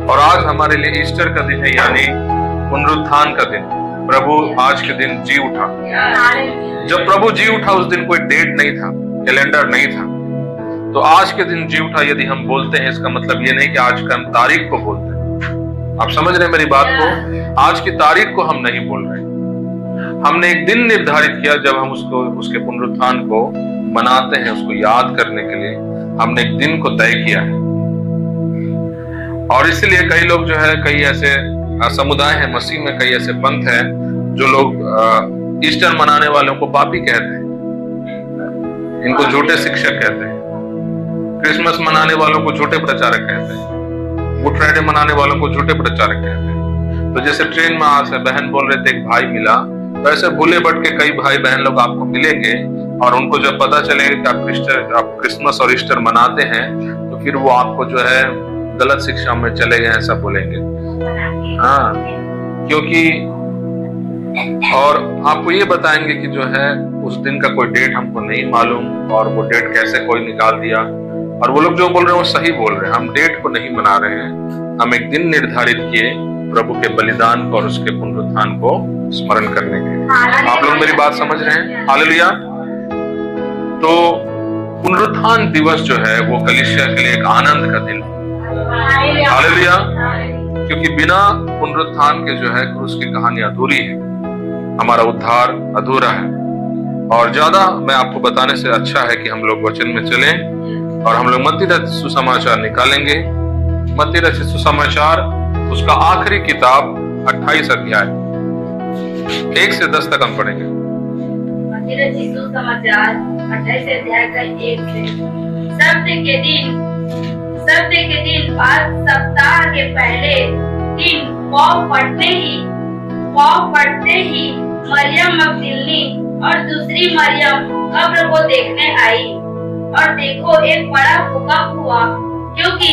और आज हमारे लिए ईस्टर का दिन है, यानी पुनरुत्थान का दिन। प्रभु आज के दिन जी उठा। जब प्रभु जी उठा उस दिन कोई डेट नहीं था, कैलेंडर नहीं था। तो आज के दिन जी उठा यदि हम बोलते हैं, इसका मतलब ये नहीं कि आज का हम तारीख को बोलते हैं। आप समझ रहे हैं मेरी बात को? आज की तारीख को हम नहीं बोल रहे। हमने एक दिन निर्धारित किया जब हम उसके पुनरुत्थान को मनाते हैं, उसको याद करने के लिए हमने एक दिन को तय किया है। और इसलिए कई लोग जो है, कई ऐसे समुदाय हैं मसीह में, कई ऐसे पंथ हैं जो लोग ईस्टर मनाने वालों को पापी कहते हैं, इनको झूठे शिक्षक कहते हैं। क्रिसमस मनाने वालों को झूठे प्रचारक कहते हैं, गुड फ्राइडे मनाने वालों को झूठे प्रचारक कहते हैं। तो जैसे ट्रेन में आज बहन बोल रहे थे, एक भाई मिला, तो ऐसे भूले भट के कई भाई बहन लोग आपको मिलेंगे और उनको जब पता चलेगा कि आप क्रिसमस और ईस्टर मनाते हैं, तो फिर वो आपको जो है गलत शिक्षा में चले गए ऐसा बोलेंगे। हाँ, क्योंकि और आपको ये बताएंगे कि जो है उस दिन का कोई डेट हमको नहीं मालूम और वो डेट कैसे कोई निकाल दिया। और वो लोग जो बोल रहे हैं वो सही बोल रहे हैं। हम डेट को नहीं मना रहे हैं, हम एक दिन निर्धारित किए प्रभु के बलिदान को और उसके पुनरुत्थान को स्मरण करने के। आप लोग मेरी बात समझ रहे हैं? हालेलुया। तो पुनरुत्थान दिवस जो है वो कलीसिया के लिए एक आनंद का दिन है। हालेलुया। क्योंकि बिना पुनरुत्थान के जो है क्रूस की कहानी अधूरी है, हमारा उद्धार अधूरा है। और ज्यादा मैं आपको बताने से अच्छा है कि हम लोग वचन में चलें और हम लोग मत्ती रचित सुसमाचार निकालेंगे। मत्ती रचित सुसमाचार उसका आखिरी किताब 28 अध्याय 1 से 10 तक हम पढ़ेंगे। मत्ती रचित सुसमाचार 28 अध्याय का 1 से। सब्त के दिन बाद सप्ताह के पहले दिन पाँव फटते ही मरियम मगदलिनी और दूसरी मरियम कब्र को देखने आई। और देखो, एक बड़ा भूकंप हुआ, क्योंकि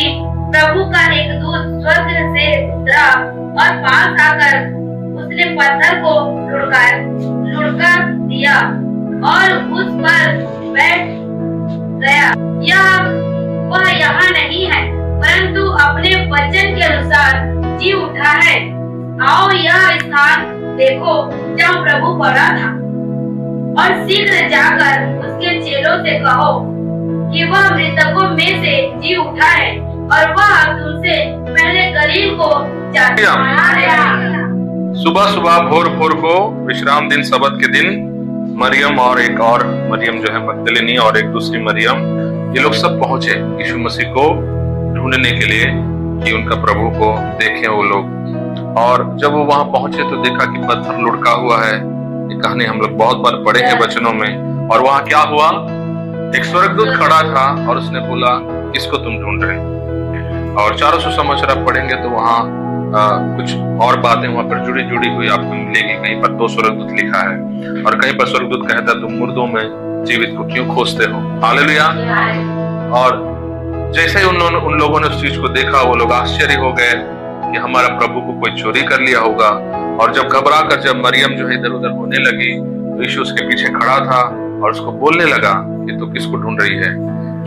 प्रभु का एक दूत स्वर्ग से उतरा और पास आकर उसने पत्थर को लुढ़का दिया और उस पर बैठ गया। वह यहाँ नहीं है, परंतु अपने वचन के अनुसार जी उठा है। आओ यह स्थान देखो जहाँ प्रभु पड़ा था, और शीघ्र जाकर उसके चेलों से कहो कि वह मृतकों में से जी उठा है और वह तुमसे पहले गलील को जाता है। सुबह सुबह भोर को विश्राम दिन, सबत के दिन मरियम और एक और मरियम जो है मगदलिनी और एक दूसरी मरियम, ये लोग सब पहुंचे यीशु मसीह को ढूंढने के लिए कि उनका प्रभु को देखें वो लोग। और जब वो वहां पहुंचे तो देखा कि पत्थर लुढ़का हुआ है। ये कहानी हम लोग बहुत बार पढ़े हैं वचनों में। और वहां क्या हुआ, एक स्वर्गदूत खड़ा था और उसने बोला, किसको तुम ढूंढ रहे हैं? और चारों सुसमाचार पढ़ेंगे तो वहां कुछ और बातें वहां पर जुड़ी हुई आपको मिलेगी। कहीं पर 2 स्वर्गदूत लिखा है और कहीं पर स्वर्गदूत कहता तुम मुर्दों में जीवित को क्यों खोजते हो। हालेलुया। और जैसे ही उन लोगों ने उस चीज को देखा, वो लोग आश्चर्य हो गए कि हमारा प्रभु को कोई चोरी कर लिया होगा। और जब घबरा कर जब मरियम जो है इधर उधर होने लगी तो यीशु उसके पीछे खड़ा था और उसको बोलने लगा कि तू किसको ढूंढ रही है।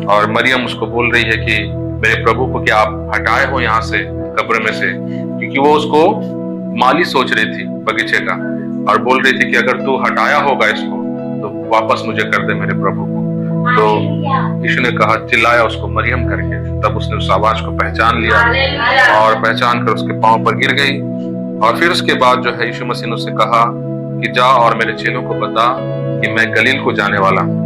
और मरियम उसको बोल रही है कि मेरे प्रभु को क्या आप हटाए हो यहाँ से कब्र में से, क्योंकि वो उसको माली सोच रही थी बगीचे का, और बोल रही थी कि अगर तू हटाया होगा इसको तो वापस मुझे कर दे मेरे प्रभु को। तो यीशु ने कहा, चिल्लाया उसको मरियम करके। तब उसने उस आवाज को पहचान लिया और पहचान कर उसके पांव पर गिर गई। और फिर उसके बाद जो है यीशु मसीह ने उससे कहा कि जा और मेरे चेलों को बता कि मैं गलील को जाने वाला हूँ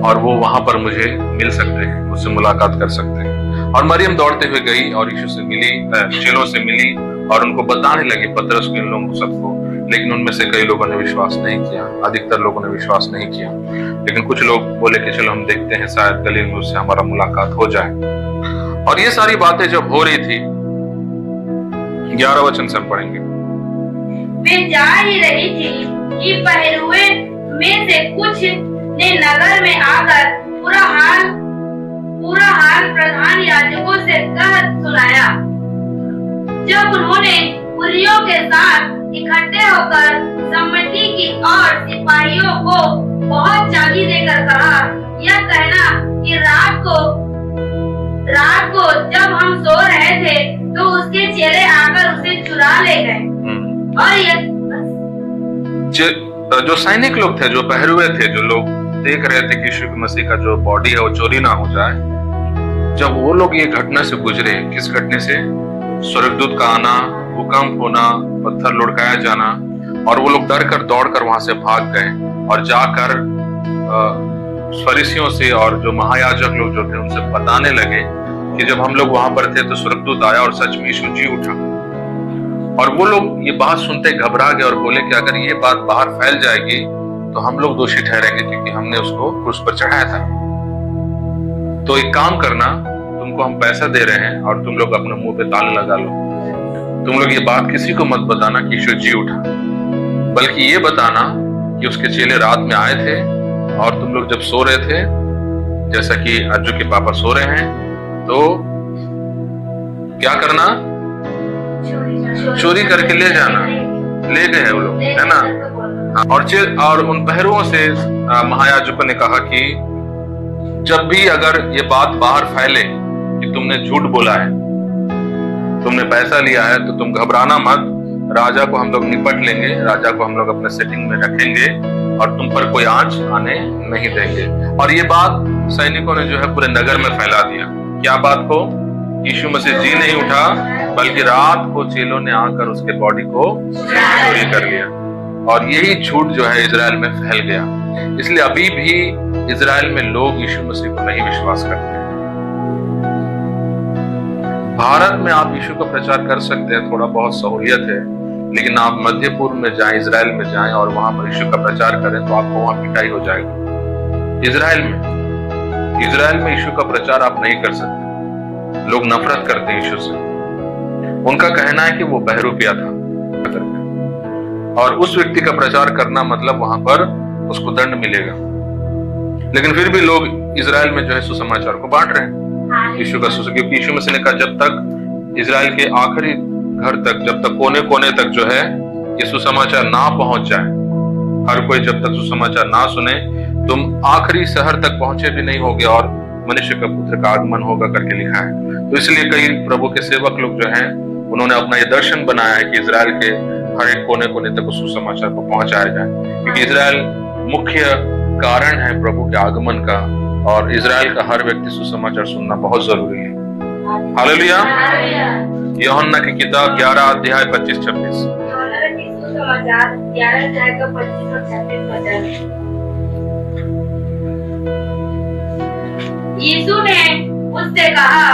और वो वहां पर मुझे मिल सकते हैं, मुझसे मुलाकात कर सकते हैं। और मरियम दौड़ते हुए गई और यीशु से मिली, चेलों से मिली और उनको बताने लगी, पतरस को, इन लोगों को सबको। लेकिन उनमें से कई लोगों ने विश्वास नहीं किया, अधिकतर लोगों ने विश्वास नहीं किया। लेकिन कुछ लोग बोले कि चलो हम देखते हैं, शायद गलील में उससे हमारा मुलाकात हो जाए। और ये सारी बातें जब हो रही थी, 11 वचन से हम पढ़ेंगे। वे जा ही रही थी कि पहरुए में से कुछ ने नगर में आकर पूरा हाल प्रधान याजकों से कह सुनाया। जब उन्होंने पुरियों के साथ इकट्ठे होकर सम्मति की और सिपाहियों को बहुत चाबी देकर कहा, यह कहना कि रात को जब हम सो रहे थे और ये जो सैनिक लोग थे, जो पहरुए थे, जो लोग देख रहे थे कि यीशु मसीह का जो बॉडी है वो चोरी ना हो जाए, जब वो लोग ये घटना से गुजरे, किस घटने से? स्वर्गदूत का आना, भूकंप होना, पत्थर लुढ़काया जाना, और वो लोग डर कर दौड़ कर वहां से भाग गए और जाकर फरीसियों से और जो महायाजक लोग जो थे उनसे बताने लगे कि जब हम लोग वहां पर थे तो स्वर्गदूत आया और सच में यीशु जी उठा। और वो लोग ये बात सुनते घबरा गए और बोले कि अगर ये बात बाहर फैल जाएगी तो हम लोग दोषी ठहरेंगे, क्योंकि हमने उसको क्रूस पर चढ़ाया था। तो एक काम करना, तुमको हम पैसा दे रहे हैं और तुम लोग अपने मुंह पे ताला लगा लो। तुम लोग ये बात किसी को मत बताना कि यीशु जी उठा, बल्कि ये बताना कि उसके चेले रात में आए थे और तुम लोग जब सो रहे थे, जैसा कि अर्जु के पापा सो रहे हैं, तो क्या करना? चोरी करके ले जाना। ले गए वो लोग, है ना? और उन पहरुओं से महायाजकों ने कहा कि जब भी अगर ये बात बाहर फैले कि तुमने झूठ बोला है, तुमने पैसा लिया है, तो तुम घबराना मत। राजा को हम लोग निपट लेंगे, राजा को हम लोग अपने सेटिंग में रखेंगे और तुम पर कोई आंच आने नहीं देंगे। और ये बात सैनिकों ने जो है पूरे नगर में फैला दिया। क्या बात को? यीशु मसीह जी नहीं उठा, बल्कि रात को चेलों ने आकर उसके बॉडी को चोरी कर लिया। और यही झूठ जो है इजराइल में फैल गया। इसलिए अभी भी इजराइल में लोग यीशु मसीह को नहीं विश्वास करते हैं। भारत में आप यीशु का प्रचार कर सकते हैं, थोड़ा बहुत सहूलियत है, लेकिन आप मध्य पूर्व में जाएं, इजराइल में जाएं और वहां पर यीशु का प्रचार करें तो आपको वहां पिटाई हो जाएगी। इजराइल में यीशु का प्रचार आप नहीं कर सकते। लोग नफरत करते हैं यीशु से। उनका कहना है कि वो बहरूपिया था, और उस व्यक्ति का प्रचार करना मतलब वहां पर उसको दंड मिलेगा। लेकिन फिर भी लोग इजराइल में जो है सुसमाचार को बांट रहे हैं यीशु का, क्योंकि यीशु मसीह ने कहा जब तक इजराइल के आखिरी घर तक, जब तक कोने कोने तक जो है ये सुसमाचार ना पहुंच जाए, हर कोई जब तक सुसमाचार ना सुने, तुम आखिरी शहर तक पहुंचे भी नहीं होगे और मनुष्य का पुत्र का आगमन होगा करके लिखा है। तो इसलिए कई प्रभु के सेवक लोग जो हैं उन्होंने अपना ये दर्शन बनाया है कि इजराइल के हर एक कोने कोने तक उस सुसमाचार को पहुंचाया जाए, क्योंकि इजराइल मुख्य कारण है प्रभु के आगमन का, और इजराइल का हर व्यक्ति सुसमाचार सुनना बहुत जरूरी है। हालेलुया। यूहन्ना की किताब 11 अध्याय 25-26। यीशु ने उससे कहा,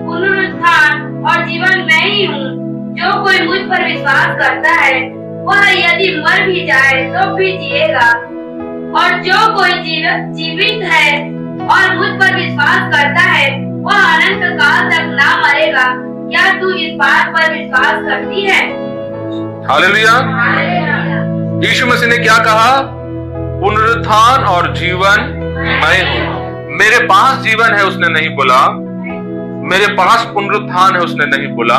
पुनरुत्थान और जीवन मैं ही हूँ। जो कोई मुझ पर विश्वास करता है वह यदि मर भी जाए तो भी जिएगा, और जो कोई जीवित है और मुझ पर विश्वास करता है वह अनंत काल तक ना मरेगा। क्या तू इस बात पर विश्वास करती है? हालेलुया। यीशु मसीह ने क्या कहा? पुनरुत्थान और जीवन मैं हूँ। मेरे पास जीवन है उसने नहीं बोला, मेरे पास पुनरुत्थान है उसने नहीं बोला।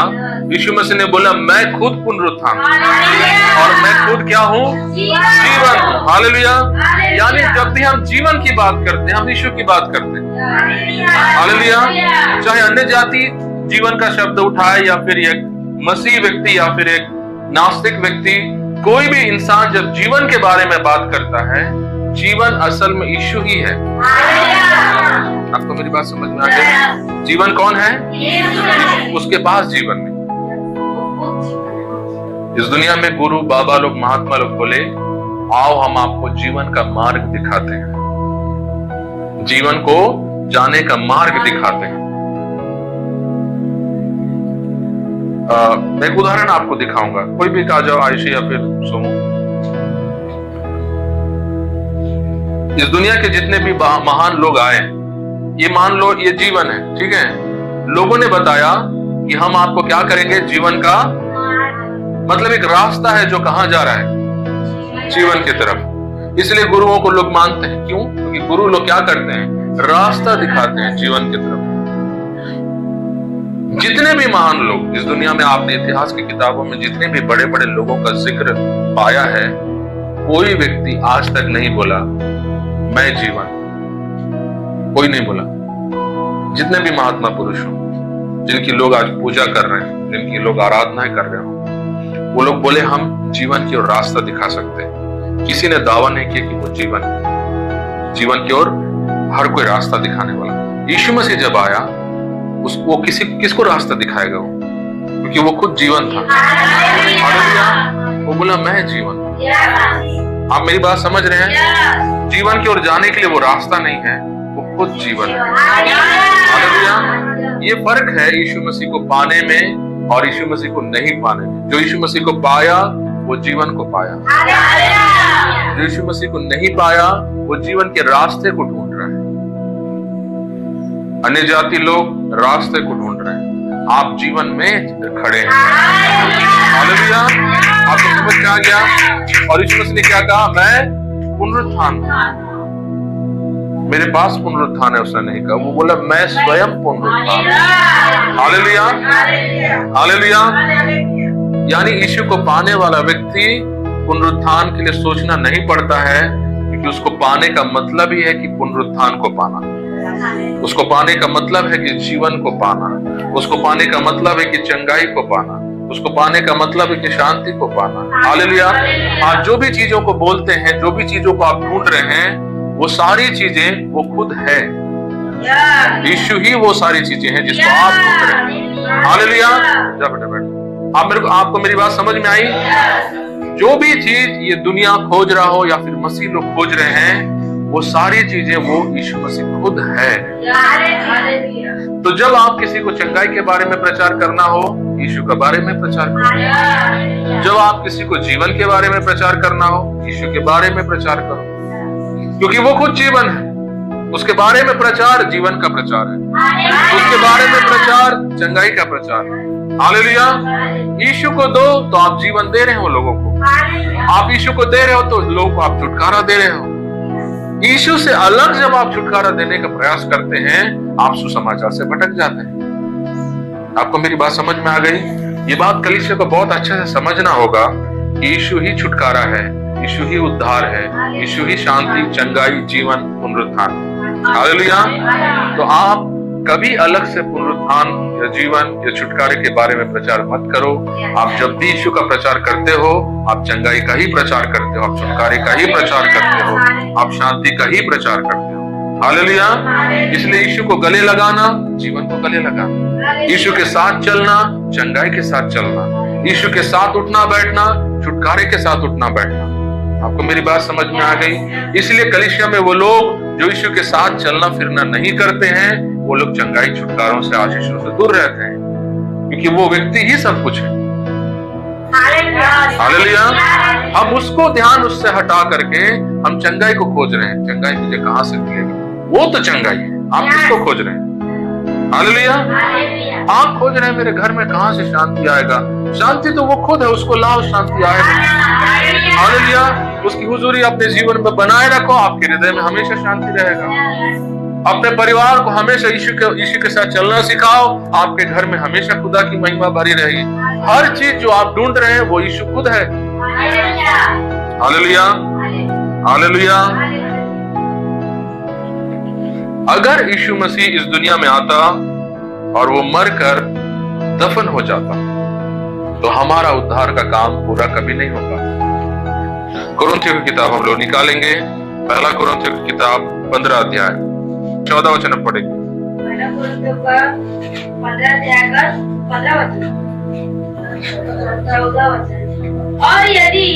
यीशु मसीह ने बोला मैं खुद पुनरुत्थान और मैं खुद क्या हूँ? जीवन हूँ। हालेलुया। यानी जब भी हम जीवन की बात करते हैं हम यीशु की बात करते हैं। हालेलुया। चाहे अन्य जाति जीवन का शब्द उठाए या फिर एक मसीह व्यक्ति या फिर एक नास्तिक व्यक्ति, कोई भी इंसान जब जीवन के बारे में बात करता है, जीवन असल में यीशु ही है। आपको मेरी बात समझ में आ गई? जीवन कौन है? उसके पास जीवन नहीं। इस दुनिया में गुरु बाबा लोग, महात्मा लोग बोले आओ हम आपको जीवन का मार्ग दिखाते हैं, जीवन को जाने का मार्ग दिखाते हैं। मैं एक उदाहरण आपको दिखाऊंगा। कोई भी आ जाओ, आयशा या फिर सोमू। इस दुनिया के जितने भी महान लोग आए, ये मान लो ये जीवन है, ठीक है। लोगों ने बताया कि हम आपको क्या करेंगे, जीवन का मतलब एक रास्ता है जो कहां जा रहा है, जीवन की तरफ। इसलिए गुरुओं को लोग मानते हैं। क्यों? क्योंकि गुरु लोग क्या करते हैं? रास्ता दिखाते हैं जीवन की तरफ। जितने भी महान लोग इस दुनिया में, आपने इतिहास की किताबों में जितने भी बड़े बड़े लोगों का जिक्र पाया है, कोई व्यक्ति आज तक नहीं बोला मैं जीवन, कोई नहीं बोला। जितने भी महात्मा पुरुष हो, जिनकी लोग आज पूजा कर रहे हैं, जिनकी लोग आराधना कर रहे हो, वो लोग बोले हम जीवन की ओर रास्ता दिखा सकते हैं। किसी ने दावा नहीं किया कि वो जीवन की ओर हर कोई रास्ता दिखाने वाला। यीशु मसीह जब आया वो किसको रास्ता दिखाएगा? वो, क्योंकि वो खुद जीवन था। हालेलुया। वो बोला मैं जीवन। आप मेरी बात समझ रहे हैं? जीवन की ओर जाने के लिए वो रास्ता नहीं है, वो खुद जीवन है। हालेलुया। ये फर्क है यीशु मसीह को पाने में और यीशु मसीह को नहीं पाने में। जो यीशु मसीह को पाया वो जीवन को पाया। जो यीशु मसीह को नहीं पाया वो जीवन के रास्ते को ढूंढ रहा है। अन्य जाति लोग रास्ते को ढूंढ रहे हैं, आप जीवन में खड़े हैं। हालेलुया। आपको समझ में आ गया? और यीशु मसीह ने क्या कहा? मैं पुनरुत्थान हूं, मेरे पास पुनरुत्थान है। उसने नहीं कहा, वो बोला मैं स्वयं पुनरुत्थान। हालेलुया। हालेलुया। यानी यीशु को पाने वाला व्यक्ति पुनरुत्थान के लिए सोचना नहीं पड़ता है, क्योंकि उसको पाने का मतलब ही है कि पुनरुत्थान को पाना। उसको पाने का मतलब है कि जीवन को पाना। उसको पाने का मतलब है कि चंगाई को पाना। उसको पाने का मतलब है कि शांति को पाना। हालेलुया। आज जो भी चीजों को बोलते हैं, जो भी चीजों को आप ढूंढ रहे हैं, वो सारी चीजें वो खुद है। यीशु ही वो सारी चीजें हैं जिसको आप ढूंढ रहे हैं। हालेलुया। जा बेटा बैठ। आपको मेरी बात समझ में आई? जो भी चीज ये दुनिया खोज रहा हो या फिर मसीह लोग खोज रहे हैं, वो सारी चीजें वो यीशु मसीह खुद है। तो जब आप किसी को चंगाई के बारे में प्रचार करना हो, यीशु के बारे में प्रचार करो। जब आप किसी को जीवन के बारे में प्रचार करना हो, यीशु के बारे में प्रचार करो, क्योंकि वो खुद जीवन है। उसके बारे में प्रचार जीवन का प्रचार है। उसके बारे में प्रचार चंगाई का प्रचार है। हालेलुया। यीशु को दो तो आप जीवन दे रहे हो लोगों को। आप यीशु को दे रहे हो तो लोगों को आप छुटकारा दे रहे हो। यीशु से अलग जब आप छुटकारा देने का प्रयास करते हैं, आप सुसमाचार से भटक जाते हैं। आपको मेरी बात समझ में आ गई? ये बात कलीसिया को बहुत अच्छे से समझना होगा कि यीशु ही छुटकारा है, यीशु ही उद्धार है, यीशु ही शांति, चंगाई, जीवन, पुनरुत्थान। हालेलुया। तो आप कभी अलग से पुनरुत्थान या जीवन या छुटकारे के बारे में प्रचार मत करो। आप जब भी यीशु का प्रचार करते हो, आप चंगाई का ही प्रचार करते हो, आप छुटकारे का ही प्रचार करते हो, आप शांति का ही प्रचार करते हो। हालेलुया। इसलिए यीशु को गले लगाना, जीवन को गले लगाना, यीशु के साथ चलना, चंगाई के साथ चलना, यीशु के साथ उठना बैठना, छुटकारे के साथ उठना बैठना। आपको मेरी बात समझ में आ गई? इसलिए कलीसिया में वो लोग जो यीशु के साथ चलना फिरना नहीं करते हैं, वो लोग चंगाई, छुटकारों से, आशीषों से दूर रहते हैं, क्योंकि वो व्यक्ति ही सब कुछ है। हालेलुया। हम उसको ध्यान उससे हटा करके हम चंगाई को खोज रहे हैं। चंगाई मुझे कहां से मिलेगी? वो तो चंगाई है, आप किसको खोज रहे हैं? हालेलुया। आप खोज रहे हैं मेरे घर में कहां से शांति आएगा? शांति तो वो खुद है, उसको लाओ, शांति आएगा। हालेलुया। उसकी हुजूरी अपने जीवन में बनाए रखो, आपके हृदय में हमेशा शांति रहेगा। अपने परिवार को हमेशा यीशु के साथ चलना सिखाओ, आपके घर में हमेशा खुदा की महिमा भरी रहेगी। हर चीज जो आप ढूंढ रहे हैं वो यीशु खुद है। हालेलुया। हालेलुया। अगर यीशु मसीह इस दुनिया में आता और वो मरकर दफन हो जाता, तो हमारा उद्धार का काम पूरा कभी नहीं होगा। कुरिन्थियों की किताब हम लोग निकालेंगे, पहला कुरिन्थियों की किताब 15 अध्याय 14 वचन पढ़ेंगे। पहला कुरिन्थियों का 15 अध्याय का 15 वचन 14 वचन। और यदि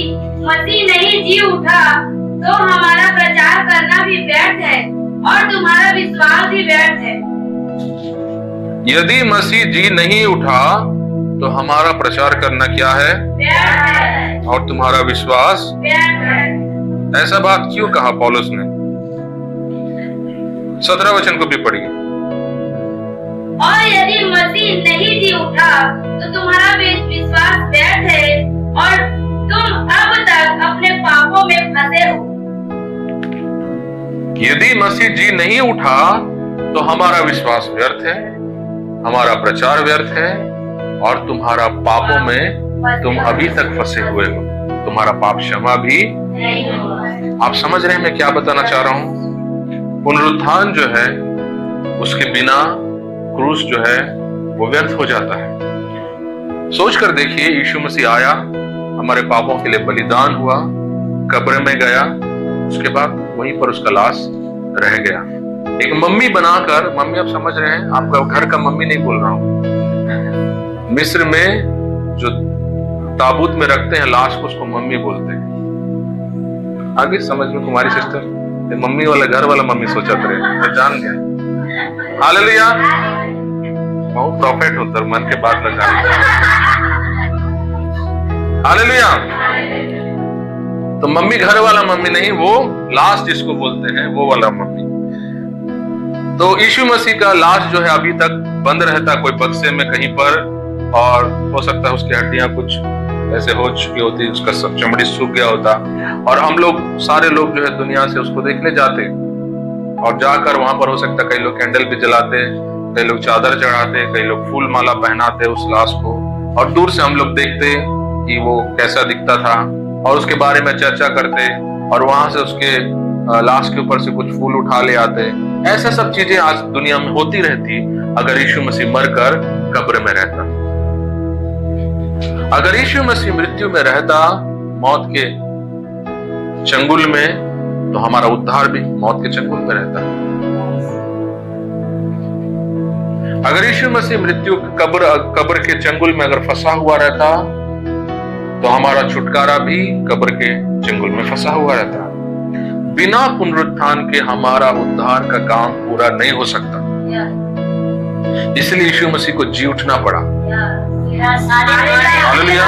मसीह नहीं जी उठा तो हमारा प्रचार करना भी व्यर्थ है और तुम्हारा विश्वास भी व्यर्थ है। यदि मसीह जी नहीं उठा तो हमारा प्रचार करना क्या है? व्यर्थ है और तुम्हारा विश्वास व्यर्थ है। ऐसा बात क्यों कहा पौलुस ने? 17 वचन को भी पढ़िए। और यदि मसीह नहीं जी उठा तो तुम्हारा विश्वास व्यर्थ है और तुम अब तक अपने पापों में फंसे हो। यदि मसीह जी नहीं उठा तो हमारा विश्वास व्यर्थ है, हमारा प्रचार व्यर्थ है और तुम्हारा पापों में तुम अभी तक फंसे हुए हो, तुम्हारा पाप क्षमा भी नहीं हुआ। आप समझ रहे हैं मैं क्या बताना चाह रहा हूं? पुनरुत्थान जो है उसके बिना क्रूस जो है वो व्यर्थ हो जाता है। सोच कर देखिए, यीशु मसीह आया, हमारे पापों के लिए बलिदान हुआ, कब्र में गया, उसके बाद वहीं पर उसका लाश रह गया। एक मम्मी बनाकर, मम्मी आप समझ रहे हैं, आपका घर का मम्मी नहीं बोल रहा हूं, मिस्र में जो ताबूत में रखते हैं लाश को, उसको मम्मी बोलते हैं। आगे समझ में कुमारी सिस्टर, मम्मी वाला घर वाला मम्मी सोचा रहे, मैं जान गया। हालेलुया, मैं प्रॉफिट हूं, तर मन के बात लगा। हालेलुया। तो मम्मी घर वाला मम्मी नहीं, वो लाश जिसको बोलते हैं वो वाला मम्मी। तो यीशु मसीह का लाश जो है अभी तक बंद रहता कोई बक्से में कहीं पर, और हो सकता है उसकी हड्डियां कुछ ऐसे हो चुकी होती, उसका सब चमड़ी सूख गया होता, और हम लोग सारे लोग जो है दुनिया से उसको देखने जाते, और जाकर वहां पर हो सकता कई लोग कैंडल भी जलाते, कई लोग चादर चढ़ाते, कई लोग फूल माला पहनाते उस लाश को, और दूर से हम लोग देखते कि वो कैसा दिखता था और उसके बारे में चर्चा करते, और वहां से उसके लाश के ऊपर से कुछ फूल उठा ले आते। ऐसा सब चीजें आज दुनिया में होती रहती अगर यीशु मसीह मरकर कब्र में रहता। अगर यीशु मसीह मृत्यु में रहता, मौत के चंगुल में, तो हमारा उद्धार भी मौत के चंगुल में रहता। अगर यीशु मसीह मृत्यु कब्र के चंगुल में अगर फंसा हुआ रहता, तो हमारा छुटकारा भी कब्र के चंगुल में फंसा हुआ रहता। बिना पुनरुत्थान के हमारा उद्धार का काम पूरा नहीं हो सकता, इसलिए यीशु मसीह को जी उठना पड़ा। हालेलुया,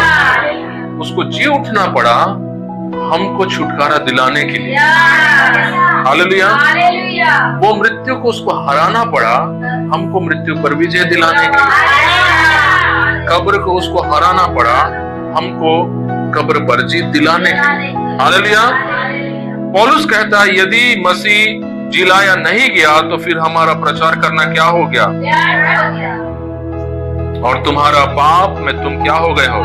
उसको जी उठना पड़ा हमको छुटकारा दिलाने के लिए। हालेलुया, वो मृत्यु को उसको हराना पड़ा हमको मृत्यु पर विजय दिलाने के लिए। कब्र को उसको हराना पड़ा हमको कब्र पर जीत दिलाने के लिए। हालेलुया। पौलुस कहता है यदि मसीह जिलाया नहीं गया तो फिर हमारा प्रचार करना क्या हो गया, और तुम्हारा पाप में तुम क्या हो गए हो।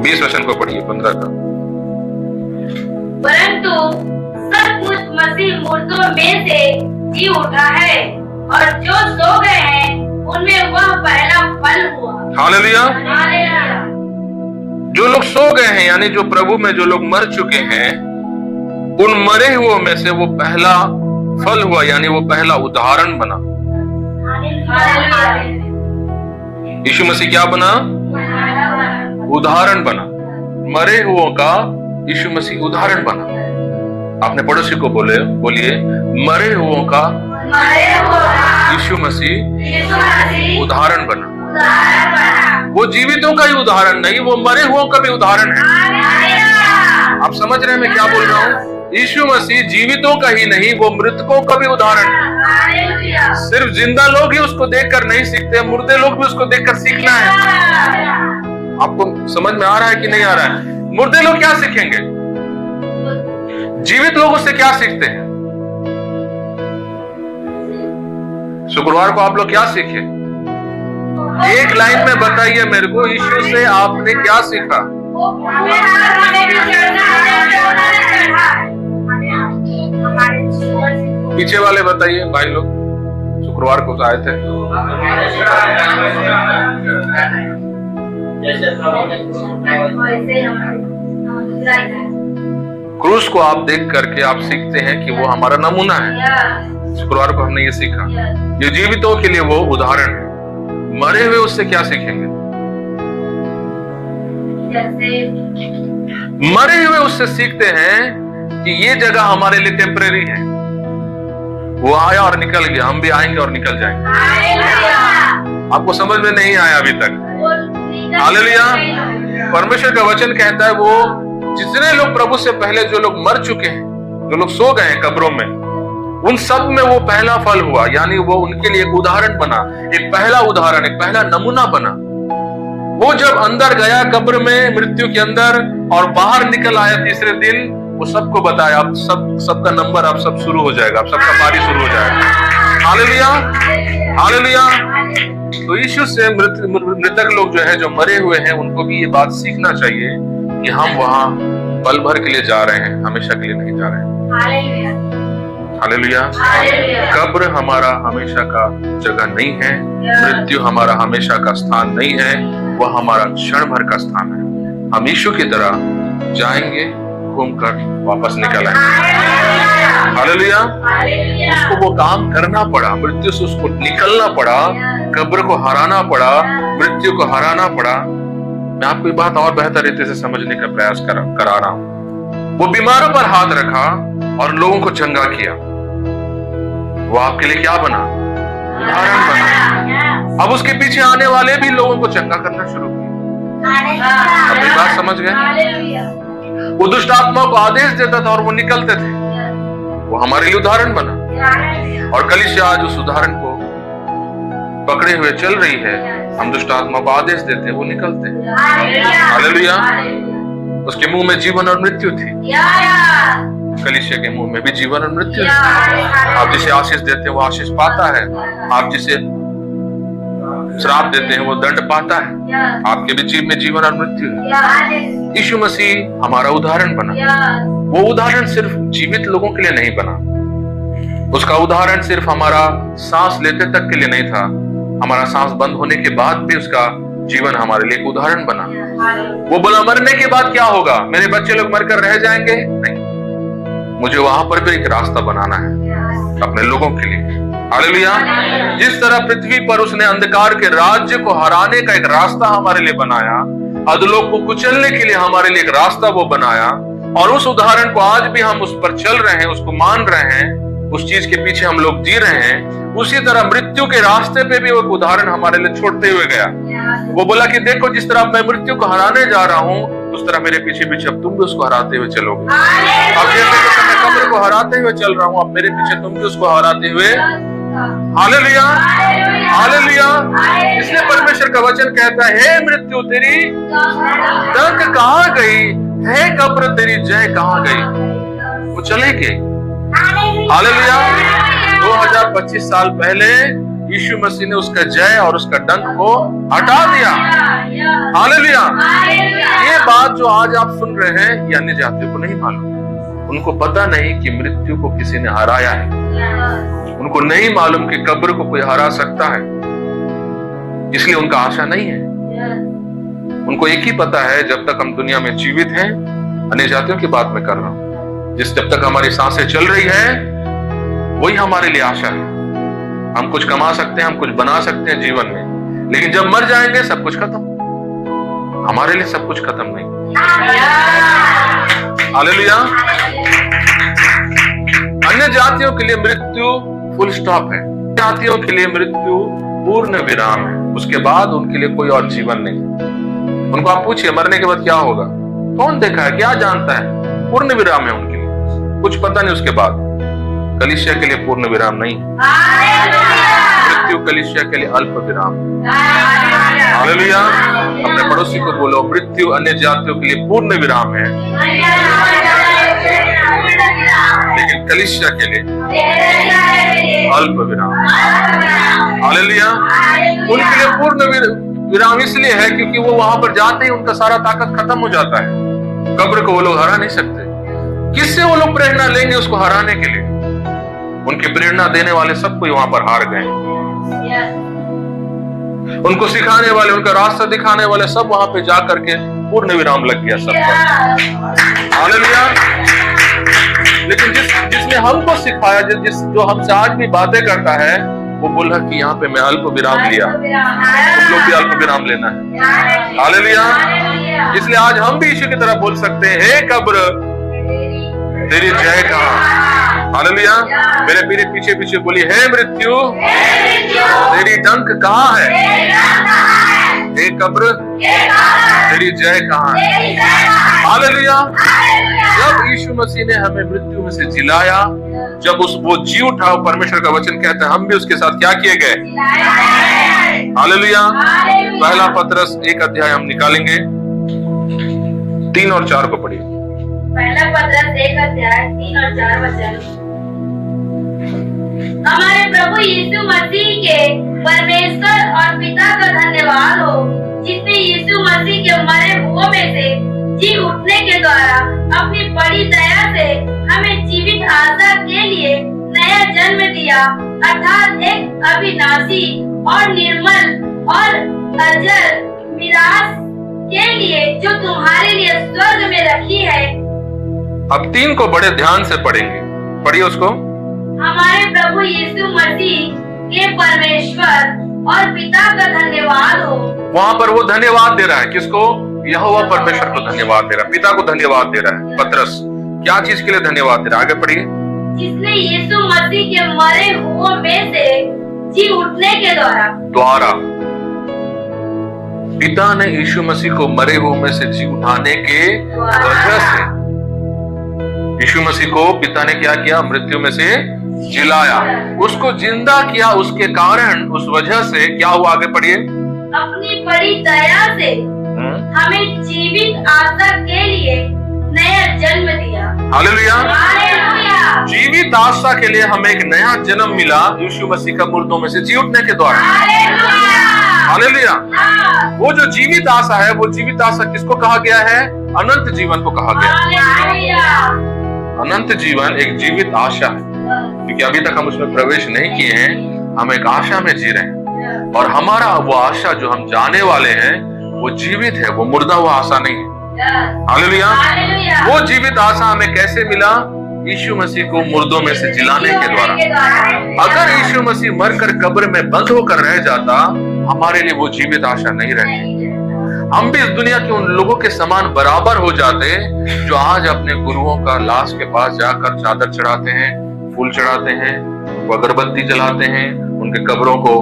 20 वचन को पढ़िए, 15 का। परंतु सब कुछ मसीह मुर्दों में से जी उठा है, और जो सो गए हैं उनमें वह पहला फल हुआ। हालेलुया। जो लोग सो गए हैं, यानी जो प्रभु में जो लोग मर चुके हैं, उन मरे हुओं में से वो पहला फल हुआ, यानी वो पहला उदाहरण बना। यीशु मसीह क्या बना? उदाहरण बना। मरे हुओं का यीशु मसीह उदाहरण बना। आपने पड़ोसी को बोलिए मरे हुओं का यीशु मसीह उदाहरण बना। वो जीवितों का ही उदाहरण नहीं, वो मरे हुओं का भी उदाहरण है। आप समझ रहे हैं मैं क्या बोल रहा हूँ? यीशु मसीह जीवितों का ही नहीं, वो मृतकों का भी उदाहरण है। सिर्फ जिंदा लोग ही उसको देखकर नहीं सीखते, मुर्दे लोग भी उसको देखकर सीखना है। आपको समझ में आ रहा है कि नहीं आ रहा है? मुर्दे लोग क्या सीखेंगे? जीवित लोग उससे क्या सीखते हैं? शुक्रवार को आप लोग क्या सीखे? एक लाइन में बताइए मेरे को, यीशु से आपने क्या सीखा? पीछे वाले बताइए, भाई लोग शुक्रवार को आए थे। क्रूस को आप देख करके आप सीखते हैं कि वो हमारा नमूना है। शुक्रवार को हमने ये सीखा, ये जीवितों के लिए वो उदाहरण है। मरे हुए उससे क्या सीखेंगे? मरे हुए उससे सीखते हैं कि ये जगह हमारे लिए टेम्परेरी है। वो आया और निकल गया, हम भी आएंगे और निकल जाएंगे। आपको समझ में नहीं आया अभी तक? हालेलुया। परमेश्वर का वचन कहता है वो जितने लोग प्रभु से पहले जो लोग मर चुके हैं, जो लोग सो गए हैं कब्रों में, उन सब में वो पहला फल हुआ, यानी वो उनके लिए एक उदाहरण बना, एक पहला उदाहरण, एक पहला नमूना बना। वो जब अंदर गया कब्र में, मृत्यु के अंदर, और बाहर निकल आया तीसरे दिन, वो सबको बताया अब सबका नंबर अब सब शुरू हो जाएगा, अब सबका पारी शुरू हो जाएगा। Hallelujah, hallelujah. तो यीशु से मृतक लोग जो है, जो मरे हुए हैं, उनको भी ये बात सीखना चाहिए कि हम वहां पल भर के लिए जा रहे हैं, हमेशा के लिए नहीं जा रहे हैं। हालेलुया। कब्र हमारा हमेशा का जगह नहीं है, मृत्यु हमारा हमेशा का स्थान नहीं है। वह हमारा क्षण भर का स्थान है। हम यीशु की तरह जाएंगे, घूमकर वापस निकल आएंगे। हालेलुया। उसको वो काम करना पड़ा, मृत्यु से उसको निकलना पड़ा, कब्र को हराना पड़ा, मृत्यु को हराना पड़ा। मैं आपको बात और बेहतर रीति से समझने का प्रयास करा रहा हूं। वो बीमारों पर हाथ रखा और लोगों को चंगा किया। वो आपके लिए क्या बना? उदाहरण बना। अब उसके पीछे आने वाले भी लोगों को चंगा करना शुरू किया। अपनी बात समझ गए? वो दुष्ट आत्मा को आदेश देता था और वो निकलते थे। वो हमारे लिए उदाहरण बना और कलीसिया आज उस उदाहरण को पकड़े हुए चल रही है। हम दुष्ट आत्मा को आदेश देते हैं, वो निकलते हैं। हालेलुया। उसके मुंह में जीवन और मृत्यु थी, कलीसिया के मुंह में भी जीवन और मृत्यु थी। आप जिसे आशीष देते हैं वो आशीष पाता है, आप जिसे श्राप देते हैं वो दंड पाता है। आपके भी जीव में जीवन और मृत्यु है। यीशु मसीह हमारा उदाहरण बना। वो उदाहरण सिर्फ जीवित लोगों के लिए नहीं बना, उसका उदाहरण सिर्फ हमारा सांस लेते तक के लिए नहीं था, हमारा सांस बंद होने के बाद भी उसका जीवन हमारे लिए एक उदाहरण बना। वो बोला मरने के बाद क्या होगा? मेरे बच्चे लोग मरकर रह जाएंगे? नहीं, मुझे वहां पर भी एक रास्ता बनाना है अपने लोगों के लिए। हालेलुया। जिस तरह पृथ्वी पर उसने अंधकार के राज्य को हराने का एक रास्ता हमारे लिए बनाया, अधलोक को कुचलने के लिए हमारे लिए एक रास्ता वो बनाया, और उस उदाहरण को आज भी हम उस पर चल रहे हैं, उसको मान रहे हैं, उस चीज के पीछे हम लोग जी रहे हैं। उसी तरह मृत्यु के रास्ते पे भी वो एक उदाहरण हमारे लिए छोड़ते हुए गया। वो बोला कि देखो, जिस तरह मैं मृत्यु को हराने जा रहा हूँ, उस तरह मेरे पीछे पीछे अब तुम भी उसको हराते हुए चलोगे। अब जैसे मैं कब्र को हराते हुए चल रहा हूँ, अब मेरे पीछे तुम भी उसको हराते हुए। Hallelujah, hallelujah. इसलिए परमेश्वर का वचन कहता है, हे मृत्यु तेरी दंड कहाँ गई, हे कब्र तेरी जय कहाँ गई? वो चले गए। हालेलुया। 2025 साल पहले यीशु मसीह ने उसका जय और उसका डंक को हटा दिया। हालेलुया। ये बात जो आज आप सुन रहे हैं, ये अन्य जातियों को नहीं मालूम। उनको पता नहीं कि मृत्यु को किसी ने हराया है। उनको नहीं मालूम कि कब्र को कोई हरा सकता है, इसलिए उनका आशा नहीं है। उनको एक ही पता है, जब तक हम दुनिया में जीवित हैं, अन्य जातियों की बात मैं कर रहा हूं, जब तक हमारी सांसें चल रही है, वही हमारे लिए आशा है। हम कुछ कमा सकते हैं, हम कुछ बना सकते हैं जीवन में, लेकिन जब मर जाएंगे सब कुछ खत्म। हमारे लिए सब कुछ खत्म नहीं। हालेलुया। अन्य जातियों के लिए मृत्यु फुल स्टॉप है। जातियों के लिए मृत्यु पूर्ण विराम है। उसके बाद उनके लिए कोई और जीवन नहीं। उनको आप पूछिए मरने के बाद क्या होगा, कौन देखा है, क्या जानता है? पूर्ण विराम है उनके लिए, कुछ पता नहीं उसके बाद। कलीसिया के लिए पूर्ण विराम नहीं, मृत्यु कलीसिया के लिए अल्प विराम। हालेलुया। अपने पड़ोसी को बोलो, मृत्यु अन्य जातियों के लिए पूर्ण विराम है, लेकिन कलीसिया के लिए अल्प विराम। हालेलुया। उनके लिए पूर्ण विराम इसलिए है क्योंकि वो वहां पर जाते ही उनका सारा ताकत खत्म हो जाता है। कब्र को वो लोग हरा नहीं सकते। किससे वो लोग प्रेरणा लेंगे उसको हराने के लिए? उनकी प्रेरणा देने वाले सब कोई वहां पर हार गए। उनको सिखाने वाले, उनका रास्ता दिखाने वाले सब वहां पे जा करके पूर्ण विराम लग गया सब पर। हालेलुया। लेकिन जिसने हमको सिखाया, जो हमसे आज भी बातें करता है, वो बोला कि यहाँ पे मैं अल्प विराम लिया, तुम लोग भी अल्प विराम लेना है। हालेलुया। इसलिए आज हम भी यीशु की तरह बोल सकते हैं, हे कब्र तेरी जय कहाँ? हालेलुया। मेरे पीछे पीछे बोली, हे मृत्यु तेरी डंक कहाँ है? हे कब्र तेरी जय कहाँ है? हालेलुया। जब यीशु मसीह ने हमें मृत्यु में से जिलाया, जब वो जी उठा, परमेश्वर का वचन कहता है हम भी उसके साथ क्या किए गए? हालेलुया। पहला पतरस 1 अध्याय हम निकालेंगे, 3 और 4 को पढ़िए। पहला पतरस 1 अध्याय 3 और 4 वचन। हमारे प्रभु यीशु मसीह के परमेश्वर और पिता का धन्यवाद हो, जिसने यीशु मसीह के मरे हुओं में से जी उठने के द्वारा अपनी बड़ी दया से हमें जीवित आशा के लिए नया जन्म दिया, अर्थात एक अविनाशी और निर्मल और अजर मिरास के लिए जो तुम्हारे लिए स्वर्ग में रखी है। अब 3 को बड़े ध्यान से पढ़ेंगे, पढ़िए उसको। हमारे प्रभु यीशु मसीह के परमेश्वर और पिता का धन्यवाद हो। वहां पर वो धन्यवाद दे रहा है, किसको? यहोवा परमेश्वर को धन्यवाद दे रहा है, पिता को धन्यवाद दे रहा है। पतरस क्या चीज के लिए धन्यवाद दे रहा है? आगे पढ़िए। जिसने यीशु मसीह के मरे हुओं में से जी उठने के द्वारा पिता ने यीशु मसीह को मरे हुओं में से जी उठाने के वजह से, यीशु मसीह को पिता ने क्या किया? मृत्यु में से जिलाया, उसको जिंदा किया। उसके कारण, उस वजह से क्या हुआ? आगे पढ़िए। अपनी बड़ी दया से हमें जीवित आशा के लिए नया जन्म दिया। हालेलुया। हालेलुया। जीवित आशा के लिए हमें एक नया जन्म मिला यीशु मसीह का मुर्दों में से जी उठने के द्वारा। हालेलुया। वो जो जीवित आशा है, वो जीवित आशा किसको कहा गया है? अनंत जीवन को कहा गया। अनंत जीवन एक जीवित आशा है, क्योंकि अभी तक हम उसमें प्रवेश नहीं किए हैं। हम एक आशा में जी रहे हैं, और हमारा वो आशा जो हम जाने वाले हैं वो जीवित है, वो मुर्दा हुआ आशा नहीं है। हालेलुया। वो जीवित आशा हमें कैसे मिला? यीशु मसीह को मुर्दों में से जिलाने के द्वारा। अगर यीशु मसीह मरकर कब्र में बंद होकर रह जाता, हमारे लिए वो जीवित आशा नहीं रहती। हम भी इस दुनिया के उन लोगों के समान बराबर हो जाते जो आज अपने गुरुओं का लाश के पास जाकर चादर चढ़ाते हैं, फूल चढ़ाते हैं, अगरबत्ती जलाते हैं, उनके कब्रों को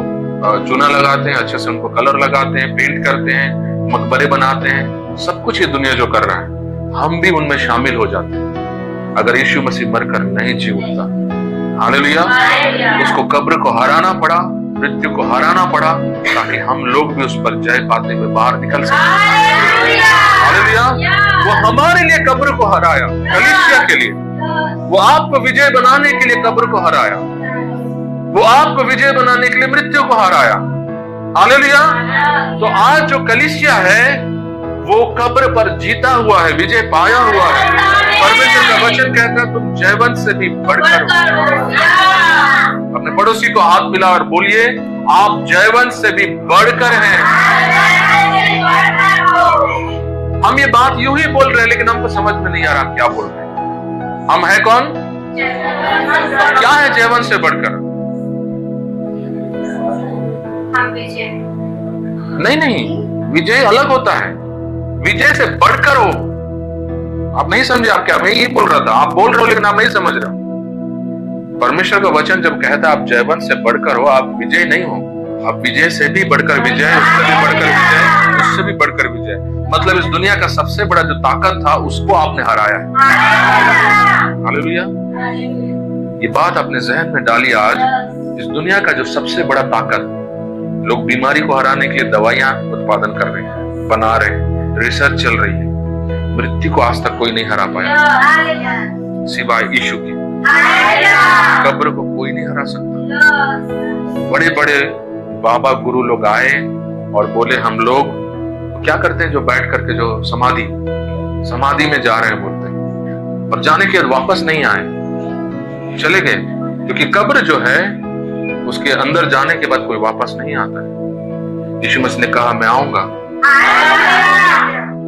चूना लगाते हैं, अच्छे से उनको कलर लगाते हैं, पेंट करते हैं, मकबरे बनाते हैं। सब कुछ ये दुनिया जो कर रहा है, हम भी उनमें शामिल हो जाते हैं अगर यीशु मसीह मरकर नहीं जी उठता। हालेलुया। उसको कब्र को हराना पड़ा, मृत्यु को हराना पड़ा, ताकि हम लोग भी उस पर जय पाते हुए बाहर निकल सकें। हालेलुया। वो हमारे लिए कब्र को हराया, कलीसिया के लिए। वो आपको विजय बनाने के लिए कब्र को हराया, वो आपको विजय बनाने के लिए मृत्यु को हराया। हालेलुया। तो आज जो कलीसिया है वो कब्र पर जीता हुआ है, विजय पाया हुआ है। परमेश्वर का वचन कहता है तुम जयवंत से भी बढ़कर हो। अपने पड़ोसी को हाथ मिला और बोलिए, आप जयवंत से भी बढ़कर हैं। हम ये बात यूं ही बोल रहे हैं, लेकिन हमको समझ में नहीं आ रहा हम क्या बोल रहे हैं। हम है कौन? क्या है जयवंत से बढ़कर? नहीं, विजय अलग होता है, विजय से बढ़कर हो। आप नहीं समझे? आप क्या? मैं ये बोल रहा था, आप बोल रहे हो लेकिन आप नहीं समझ रहे। परमेश्वर का वचन जब कहता है आप जयवंत से बढ़कर हो, आप विजय नहीं हो, आप विजय से भी बढ़कर विजय, उससे भी बढ़कर विजय, उससे भी बढ़कर विजय। मतलब इस दुनिया का सबसे बड़ा जो ताकत था उसको आपने हराया है। हालेलुया। ये बात अपने जहन में डालिए। आज इस दुनिया का जो सबसे बड़ा ताकत, लोग बीमारी को हराने के लिए दवाइयां उत्पादन कर रहे हैं, बना रहे हैं, रिसर्च चल रही है। मृत्यु को आज तक कोई नहीं हरा पाया सिवाय यीशु के। कब्र को कोई नहीं हरा सकता। बड़े बड़े बाबा गुरु लोग आए और बोले हम लोग क्या करते हैं, जो बैठ करके जो समाधि में जा रहे हैं बोलते हैं, और जाने के बाद वापस नहीं आए, चले गए, क्योंकि कब्र जो है उसके अंदर जाने के बाद कोई वापस नहीं आता है। यीशु मसीह ने कहा मैं आऊंगा।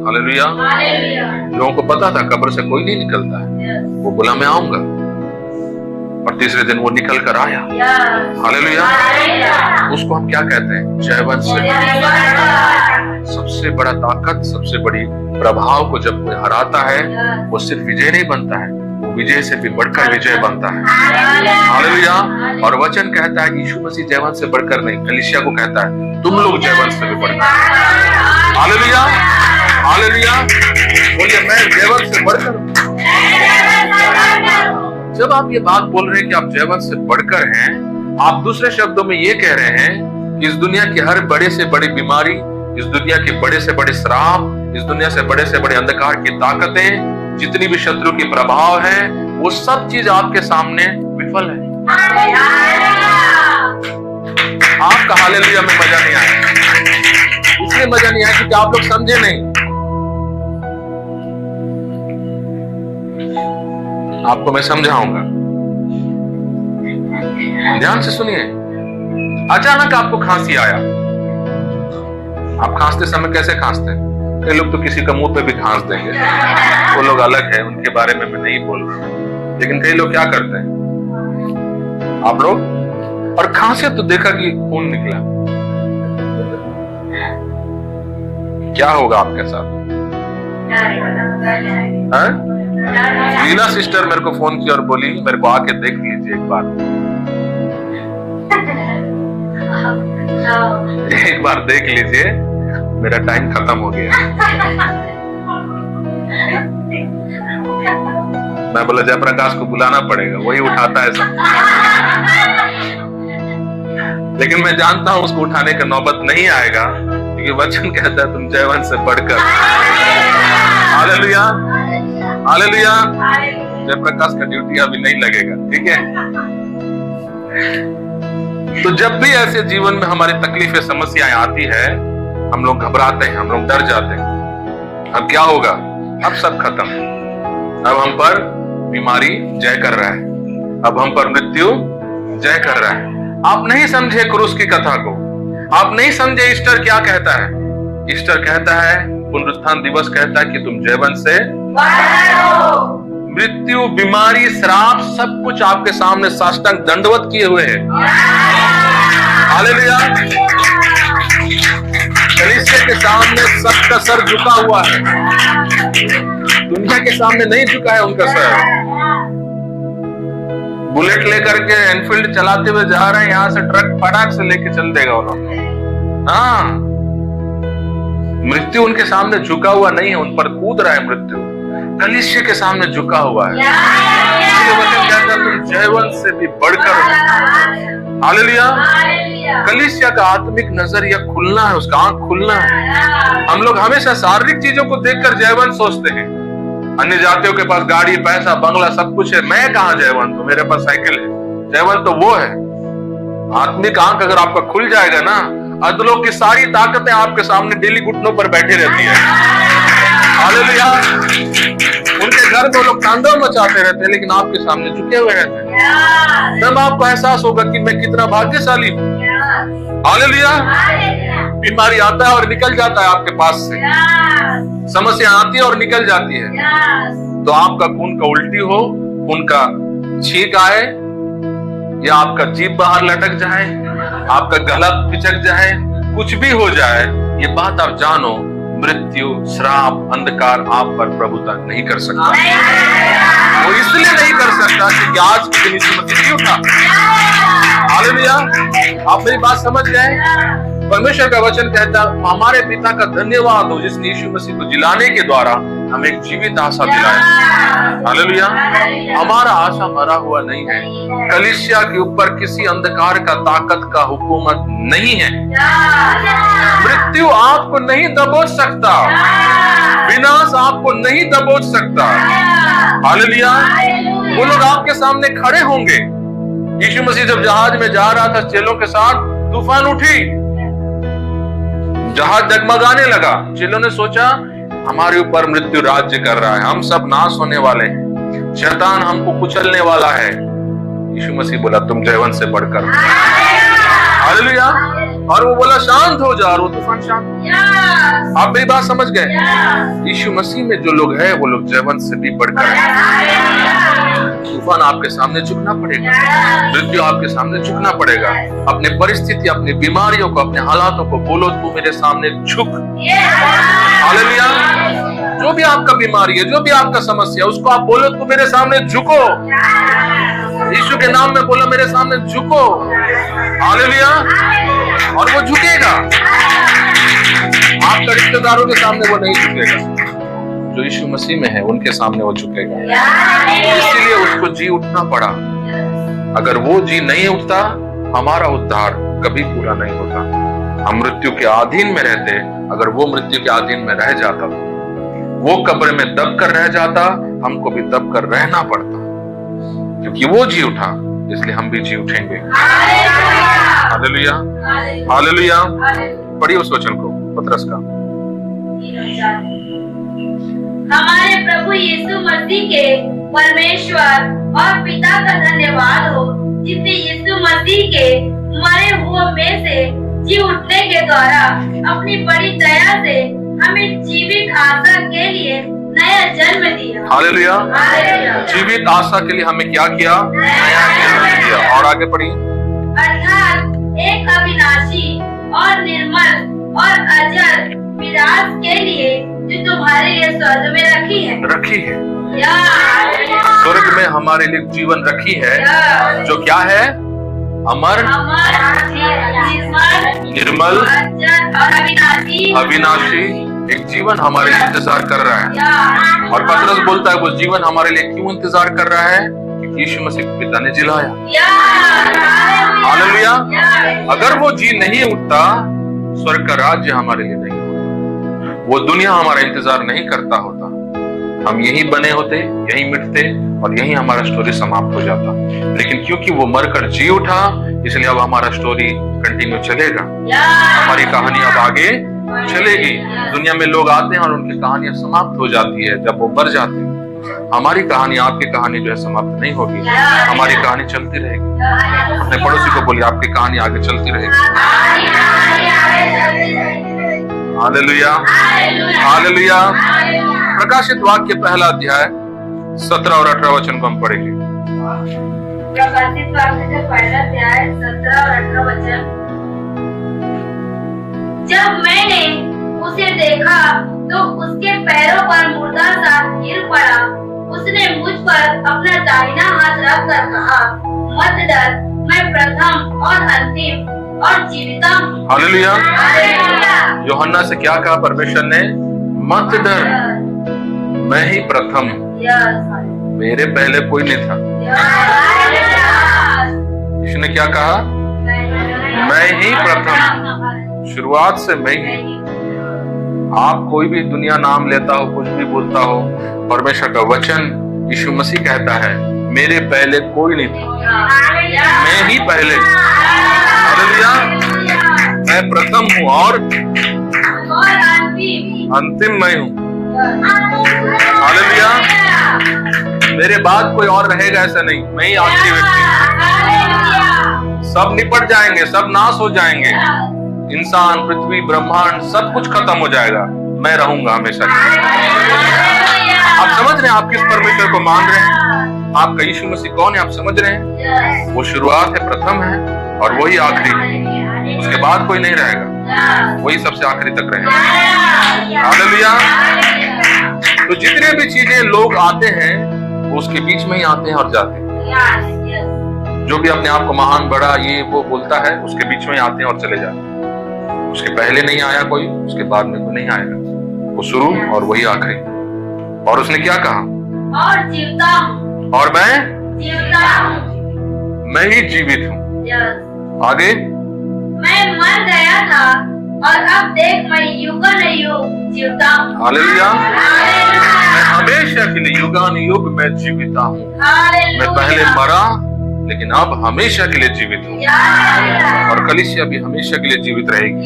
हालेलुया। लोगों को पता था कब्र से कोई नहीं निकलता है, वो बोला मैं आऊंगा, और तीसरे दिन वो निकल कर आया। हालेलुया। उसको हम क्या कहते हैं? जयवंत से। सबसे बड़ा ताकत, सबसे बड़ी प्रभाव को जब कोई हराता है, वो सिर्फ विजय नहीं बनता है, वो विजय से भी बढ़कर विजय बनता है। हालेलुया। और वचन कहता है यीशु मसीह जयवंत से बढ़कर नहीं, कलीसिया को कहता है तुम लोग जयवंत से भी बढ़कर। हालेलुया। हालेलुया। बोलिए मैं जयवंत से बढ़कर। जब आप ये बात बोल रहे हैं कि आप जयवंत से बढ़कर हैं, आप दूसरे शब्दों में ये कह रहे हैं कि इस दुनिया की हर बड़े से बड़ी बीमारी, इस दुनिया के बड़े से बड़े श्राप, इस दुनिया से बड़े अंधकार की ताकतें, जितनी भी शत्रु की प्रभाव है, वो सब चीज आपके सामने विफल है। आपका हालेलुया में मजा नहीं आया, इसलिए मजा नहीं आया क्योंकि आप लोग समझे नहीं। आपको मैं समझाऊंगा, ध्यान से सुनिए। अचानक आपको खांसी आया, आप खांसते समय कैसे खांसते हैं? कई लोग तो किसी का मुंह पे भी खांस देंगे, वो लोग अलग है, उनके बारे में मैं नहीं बोल रहा हूँ। लेकिन कई लोग क्या करते हैं, आप लोग, और खांसे तो देखा कि खून निकला, क्या होगा आपके साथ? लीला सिस्टर मेरे को फोन की और बोली मेरे को आके देख लीजिए एक बार, एक बार देख लीजिए, मेरा टाइम खत्म हो गया। मैं बोला जयप्रकाश को बुलाना पड़ेगा, वही उठाता है सब। लेकिन मैं जानता हूं उसको उठाने का नौबत नहीं आएगा, क्योंकि वचन कहता है तुम जयवंत से बढ़कर। Hallelujah, hallelujah. जयप्रकाश का ड्यूटी अभी नहीं लगेगा, ठीक है? तो जब भी ऐसे जीवन में हमारी तकलीफें, समस्याएं आती है, हम लोग घबराते हैं, हम लोग डर जाते हैं। अब क्या होगा? अब सब खत्म, अब हम पर बीमारी जय कर रहा है, अब हम पर मृत्यु जय कर रहा है। आप नहीं समझे क्रूस की कथा को, आप नहीं समझे ईस्टर क्या कहता है। ईस्टर कहता है, पुनरुत्थान दिवस कहता है कि तुम जयवंत से मृत्यु, बीमारी, श्राप, सब कुछ आपके सामने साष्टांग दंडवत किए हुए हैं। हालेलुया। कलीसिया के सामने सबका सर झुका हुआ है, दुनिया के सामने नहीं झुका है उनका सर। बुलेट लेकर के एनफील्ड चलाते हुए जा रहे हैं, यहां से ट्रक फटाक से लेके चल देगा वो लोग। हाँ, मृत्यु उनके सामने झुका हुआ नहीं है, उन पर कूद रहा है मृत्यु। कलीसिया के सामने झुका हुआ है। तुम जयवंत से भी बढ़कर हो। हालेलुया। कलीसिया का आत्मिक नजरिया खुलना है, उसका आंख खुलना है। हम लोग हमेशा शारीरिक चीजों को देखकर जयवंत सोचते हैं। अन्य जातियों के पास गाड़ी, पैसा, बंगला, सब कुछ है, मैं कहाँ जयवंत हूँ, मेरे पास साइकिल है। जयवंत तो वो है। आत्मिक आंख अगर आपका खुल जाएगा ना, अदलों की सारी ताकतें आपके सामने डेली घुटनों पर बैठी रहती है। हालेलुया। उनके घर में लोग तांडव मचाते रहते हैं, लेकिन आपके सामने झुके हुए रहते हैं। तब आपको एहसास होगा कि मैं कितना भाग्यशाली हूँ। हालेलुया। बीमारी आता है और निकल जाता है आपके पास से, समस्या आती है और निकल जाती है। तो आपका खून का उल्टी हो, खून का छींक आए, या आपका जीभ बाहर लटक जाए, आपका गला पिचक जाए, कुछ भी हो जाए, ये बात आप जानो, मृत्यु, श्राप, अंधकार आप पर प्रभुता नहीं कर सकता। वो इसलिए नहीं कर सकता क्योंकि आज के दिन यीशु मसीह जी उठा। हालेलुया। आप मेरी बात समझ गए? परमेश्वर का वचन कहता है, हमारे पिता का धन्यवाद हो जिसने यीशु मसीह को जिलाने के द्वारा हमें एक जीवित आशा दिलाया। हालेलुया। हमारा आशा मरा हुआ नहीं है। कलीसिया के ऊपर किसी अंधकार का ताकत का हुकूमत नहीं है। मृत्यु आपको नहीं दबोच सकता, विनाश आपको नहीं दबोच सकता। हालेलुया। वो लोग आपके सामने खड़े होंगे। यीशु मसीह जब जहाज में जा रहा था चेलों के साथ, तूफान उठी, जहाज डगमगाने लगा। चेलों ने सोचा हमारे ऊपर मृत्यु राज्य कर रहा है, हम सब नाश होने वाले हैं, शैतान हमको कुचलने वाला है। यीशु मसीह बोला तुम जयवंत से बढ़कर। हालेलुया। और वो बोला शांत हो जा, और वो तूफान शांत। आप मेरी बात समझ गए? यीशु मसीह में जो लोग हैं वो लोग जयवंत से भी बढ़कर हैं। तूफान आपके सामने झुकना पड़ेगा, मृत्यु आपके सामने झुकना पड़ेगा। अपने परिस्थिति, अपनी बीमारियों को, अपने हालातों को बोलो तू मेरे सामने झुक। हालेलुया। जो भी आपका बीमारी है, जो भी आपका समस्या है, उसको आप बोलो तू मेरे सामने झुको। यीशु के नाम में बोलो मेरे सामने झुको। हालेलुया। और वो झुकेगा। आपका रिश्तेदारों के सामने वो नहीं झुकेगा, जो यीशु मसीह में है उनके सामने वो झुकेगा। इसीलिए उसको जी उठना पड़ा। अगर वो जी नहीं उठता, हमारा उद्धार कभी पूरा नहीं होता। हम मृत्यु के अधीन में रहते। अगर वो मृत्यु के अधीन में रह जाता, वो कब्र में दब कर रह जाता, हमको भी दब कर रहना पड़ता। क्योंकि वो जी उठा, इसलिए हम भी जी उठेंगे। हालेलुया। हालेलुया। पढ़िए उस वचन को, पतरस का। हमारे प्रभु यीशु मसीह के परमेश्वर और पिता का धन्यवाद हो, जिसने यीशु मसीह के मरे हुए में से जी उठने के द्वारा अपनी बड़ी दया से हमें जीवित आशा के लिए नया जन्म दिया। हालेलुया। हालेलुया। जीवित आशा के लिए हमें क्या किया? नया जन्म दिया। और आगे पढ़िए। अर्थात एक अविनाशी और निर्मल और अजर विराज के लिए जो तुम्हारे लिए स्वर्ग में रखी है। रखी है। या स्वर्ग में हमारे लिए जीवन रखी है, जो क्या है? अमर, निर्मल और अविनाशी एक जीवन हमारे लिए इंतजार कर रहा है। और पतरस बोलता है वो जीवन हमारे लिए क्यों इंतजार कर रहा है? क्योंकि यीशु मसीह के पिता ने जिलाया। हालेलुया। अगर वो जी नहीं उठता, स्वर्ग का राज्य हमारे लिए नहीं होता, वो दुनिया हमारा इंतजार नहीं करता होता, हम यही बने होते, यही मिटते और यही हमारा स्टोरी समाप्त हो जाता। लेकिन क्योंकि वो मरकर जी उठा, इसलिए अब हमारा स्टोरी कंटिन्यू चलेगा। हमारी कहानी अब आगे चलेगी। दुनिया में लोग आते हैं और उनकी कहानियां समाप्त हो जाती है जब वो मर जाते हैं। हमारी कहानी, आपकी कहानी जो है समाप्त नहीं होगी, हमारी कहानी चलती रहेगी। अपने पड़ोसी को बोलिए आपकी कहानी आगे चलती रहेगी। हालेलुया। हालेलुया। प्रकाशित वाक्य पहला अध्याय 17 और 18 वचन को हम पढ़ेंगे। प्रकाशित वाक्य का पहला अध्याय 17 और 18 वचन। जब मैंने उसे देखा तो उसके पैरों पर मुर्दा सा गिर पड़ा। उसने मुझ पर अपना दाहिना हाथ रख कर कहा, मत डर, मैं प्रथम और अंतिम और जीविता हूँ। हालेलुया। यूहन्ना से क्या कहा परमेश्वर ने? मत डर, मैं ही प्रथम हूँ, मेरे पहले कोई नहीं था। इसने क्या कहा? मैं ही प्रथम, शुरुआत से मैं ही। आप कोई भी दुनिया नाम लेता हो, कुछ भी बोलता हो, परमेश्वर का वचन यीशु मसीह कहता है मेरे पहले कोई नहीं था, मैं ही पहले। हालेलुया। मैं प्रथम हूँ और अंतिम मैं हूँ। हालेलुया। मेरे बाद कोई और रहेगा ऐसा नहीं, मैं ही आखिरी व्यक्ति। सब निपट जाएंगे, सब नाश हो जाएंगे, इंसान, पृथ्वी, ब्रह्मांड सब कुछ खत्म हो जाएगा, मैं रहूंगा हमेशा। आप समझ रहे हैं? आप किस परमेश्वर को मान रहे हैं? आपका यीशु मसीह कौन है? आप समझ रहे हैं? वो शुरुआत है, प्रथम है और वही आखिरी है। उसके बाद कोई नहीं रहेगा, वही सबसे आखिरी तक रहेगा। हालेलुया। तो जितने भी चीजें लोग आते हैं वो उसके बीच में ही आते हैं और जाते हैं। जो भी अपने आप को महान, बड़ा, ये वो बोलता है, उसके बीच में ही आते हैं और चले जाते हैं। उसके पहले नहीं आया कोई, उसके बाद में कोई नहीं आएगा, वो शुरू और वही आखिरी। और उसने क्या कहा? और जीविता हूँ, और मैं जीविता हूँ, मैं ही जीवित हूँ। आगे, मैं मर गया था और अब देख मैं युगानुयुग जीविता हूँ। हालेलुया। मैं हमेशा के लिए युगानुयुग में जीविता हूँ। मैं पहले मरा लेकिन अब हमेशा के लिए जीवित हूँ, और कलीसिया भी हमेशा के लिए जीवित रहेगी।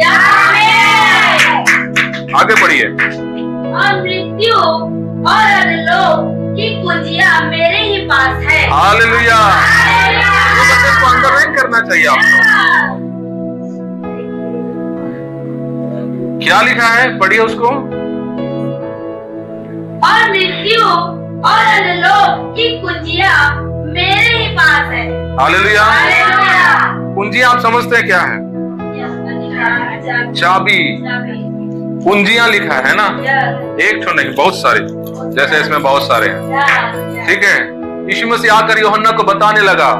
आगे बढ़िए। और मृत्यु और अधोलोक की कुंजियां मेरे ही पास है। हालेलुया। ये वचन को अंडरलाइन करना चाहिए आपको। क्या लिखा है? पढ़िए उसको। और मृत्यु और अधोलोक की कुंजियां मेरे ही पास है। हालेलुया। कुंजी आप समझते हैं क्या है? चाबी। कुंजियां लिखा है ना, एक तो नहीं, बहुत सारे, जैसे इसमें बहुत सारे हैं। ठीक है। यीशु मसीह आकर यूहन्ना को बताने लगा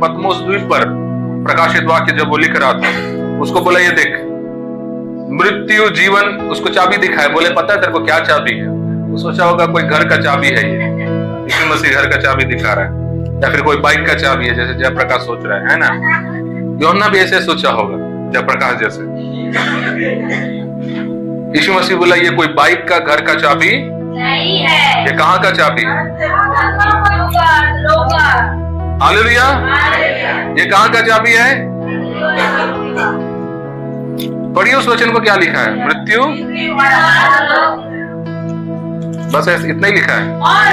पतमोस द्वीप पर, प्रकाशित वाक्य जब वो लिख रहा था, उसको बोला ये देख, मृत्यु, जीवन, उसको चाबी दिखाए। बोले पता है तेरे को क्या चाबी है? वो सोचा होगा कोई घर का चाबी है ये, यीशु मसीह घर का चाबी दिखा रहा है, या फिर कोई बाइक का चाबी है, जैसे जयप्रकाश सोच रहा है ना। यूहन्ना भी ऐसे सोचा होगा, जयप्रकाश जैसे। यीशु मसीह बोला ये कोई बाइक का, घर का चाबी नहीं है। ये कहाँ का चाबी है? हालेलुया। ये कहाँ का चाबी है? पढ़िए उस वचन को, क्या लिखा है? मृत्यु, बस इतना ही लिखा है। और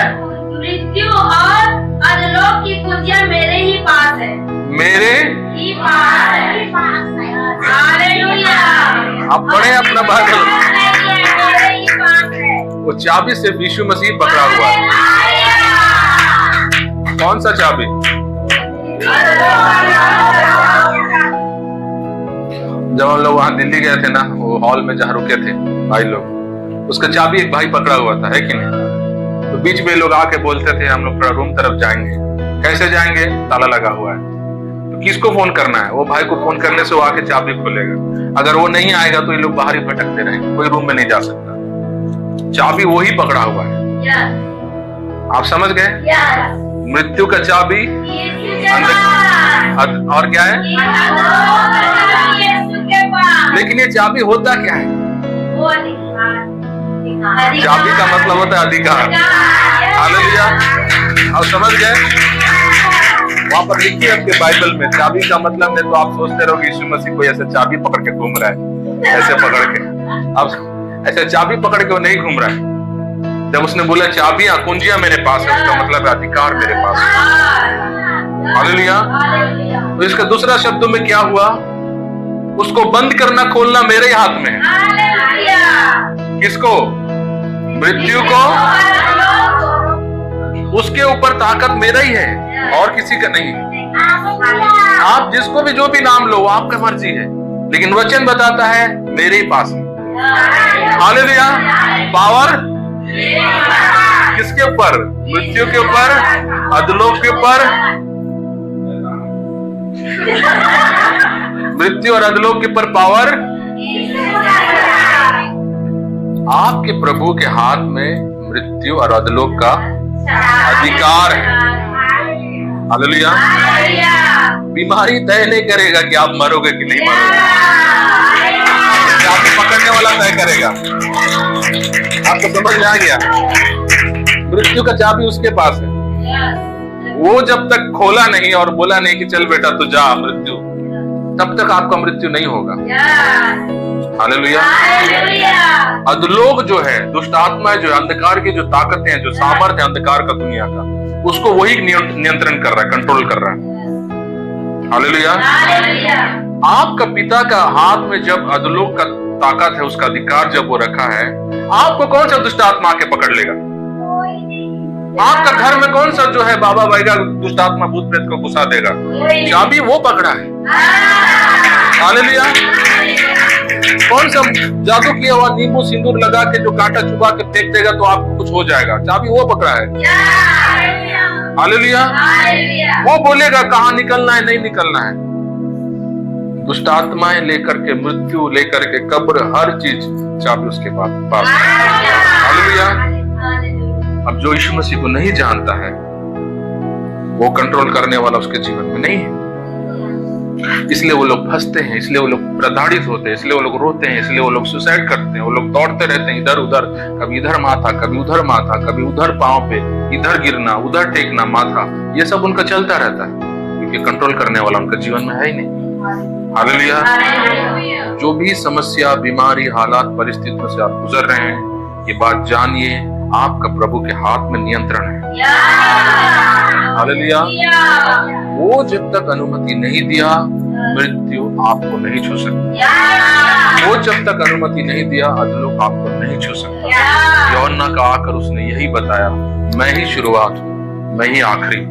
मृत्यु और अधोलोक की कुंजियां मेरे ही पास है। मेरे ही पास है। आप पढ़े अपना बाइबल, वो चाबी सिर्फ यीशु मसीह पकड़ा हुआ है। कौन सा चाबी? जब हम लोग वहां दिल्ली गए थे ना, वो हॉल में जहाँ रुके थे भाई लोग, उसका चाबी एक भाई पकड़ा हुआ था, है कि नहीं? तो बीच में लोग आके बोलते थे हम लोग रूम तरफ जाएंगे। कैसे जाएंगे? ताला लगा हुआ है। तो किसको फोन करना है? वो भाई को फोन करने से वो आके चाबी खोलेगा। अगर वो नहीं आएगा तो ये लोग बाहर ही भटकते रहेंगे, कोई रूम में नहीं जा सकता। चाबी वो ही पकड़ा हुआ है। आप समझ गए? मृत्यु का चाबी और क्या है? लेकिन ये चाबी होता क्या है? चाबी का मतलब होता है अधिकार। हालेलुया। आप समझ गए? वहां पर लिखिए आपके बाइबल में, चाबी का मतलब है। तो आप सोचते रहोगे यीशु मसीह कोई ऐसे चाबी पकड़ के घूम रहा है, ऐसे पकड़ के। अब ऐसे चाबी पकड़ के वो नहीं घूम रहा है। जब उसने बोला चाबियां, कुंजियां मेरे पास है, उसका मतलब है अधिकार मेरे पास है। हालेलुया। तो इसका दूसरा शब्दों में क्या हुआ? उसको बंद करना खोलना मेरे ही हाथ में है। किसको? मृत्यु को। उसके ऊपर ताकत मेरा ही है और किसी का नहीं। आप जिसको भी जो भी नाम लो, आपका मर्जी है, लेकिन वचन बताता है मेरे ही पास है। हालेलुया। पावर किसके ऊपर? मृत्यु के ऊपर, अधलोक के ऊपर। मृत्यु और अधलोक के ऊपर पावर आपके प्रभु के हाथ में मृत्यु और अधलोक का अधिकार है। हालेलुया। बीमारी तय नहीं करेगा कि आप मरोगे कि नहीं मरोगे, आपको पकड़ने वाला तय करेगा। आपको समझ में आ गया? मृत्यु का चाबी उसके पास है। वो जब तक खोला नहीं और बोला नहीं कि चल बेटा तू जा मृत्यु, तब तक आपका मृत्यु नहीं होगा। हालेलुया। अधलोक जो है, दुष्ट आत्मा जो अंधकार की जो ताकतें हैं, जो सामर्थ्य है अंधकार का दुनिया का, उसको वही नियंत्रण कर रहा है, कंट्रोल कर रहा है। हालेलुया। आपका पिता का हाथ में जब अधलोक का ताकत है, उसका अधिकार जब वो रखा है, आपको कौन सा दुष्ट आत्मा आके पकड़ लेगा? आपका घर में कौन सा जो है बाबा भाईगा दुष्ट आत्मा भूत प्रेत को घुसा देगा? चाबी वो पकड़ा है। हालेलुया। कौन सा जादू किया हुआ नींबू सिंदूर लगा के जो कांटा चुबा के फेंक देगा तो आपको कुछ हो जाएगा? चाबी वो पकड़ा है। हालेलुया। वो बोलेगा कहाँ निकलना है, नहीं निकलना है। दुष्ट आत्माएं लेकर के, मृत्यु लेकर के, कब्र, हर चीज चाबी उसके पास। हालेलुया। अब जो यीशु मसीह को नहीं जानता है, वो कंट्रोल करने वाला उसके जीवन में नहीं है। इसलिए वो लोग फंसते हैं, इसलिए वो लोग प्रताड़ित होते हैं, इसलिए वो लोग रोते हैं, इसलिए वो लोग सुसाइड करते हैं। वो लोग दौड़ते रहते हैं इधर उधर, कभी इधर माथा, कभी उधर माथा, कभी उधर पांव पे, इधर गिरना, उधर टेकना माथा। ये सब उनका चलता रहता है, क्योंकि कंट्रोल करने वाला उनके जीवन में है ही नहीं। हालेलुया। जो भी समस्या, बीमारी, हालात, परिस्थितियों से आप गुजर रहे हैं, ये बात जानिए, आपका प्रभु के हाथ में नियंत्रण है। हालेलुया। वो जब तक अनुमति नहीं दिया, मृत्यु आपको नहीं छू सकती। वो जब तक अनुमति नहीं दिया, अधलोक आपको नहीं छू सकता। यूहन्ना का आकर उसने यही बताया, मैं ही शुरुआत हूँ, मैं ही आखिरी,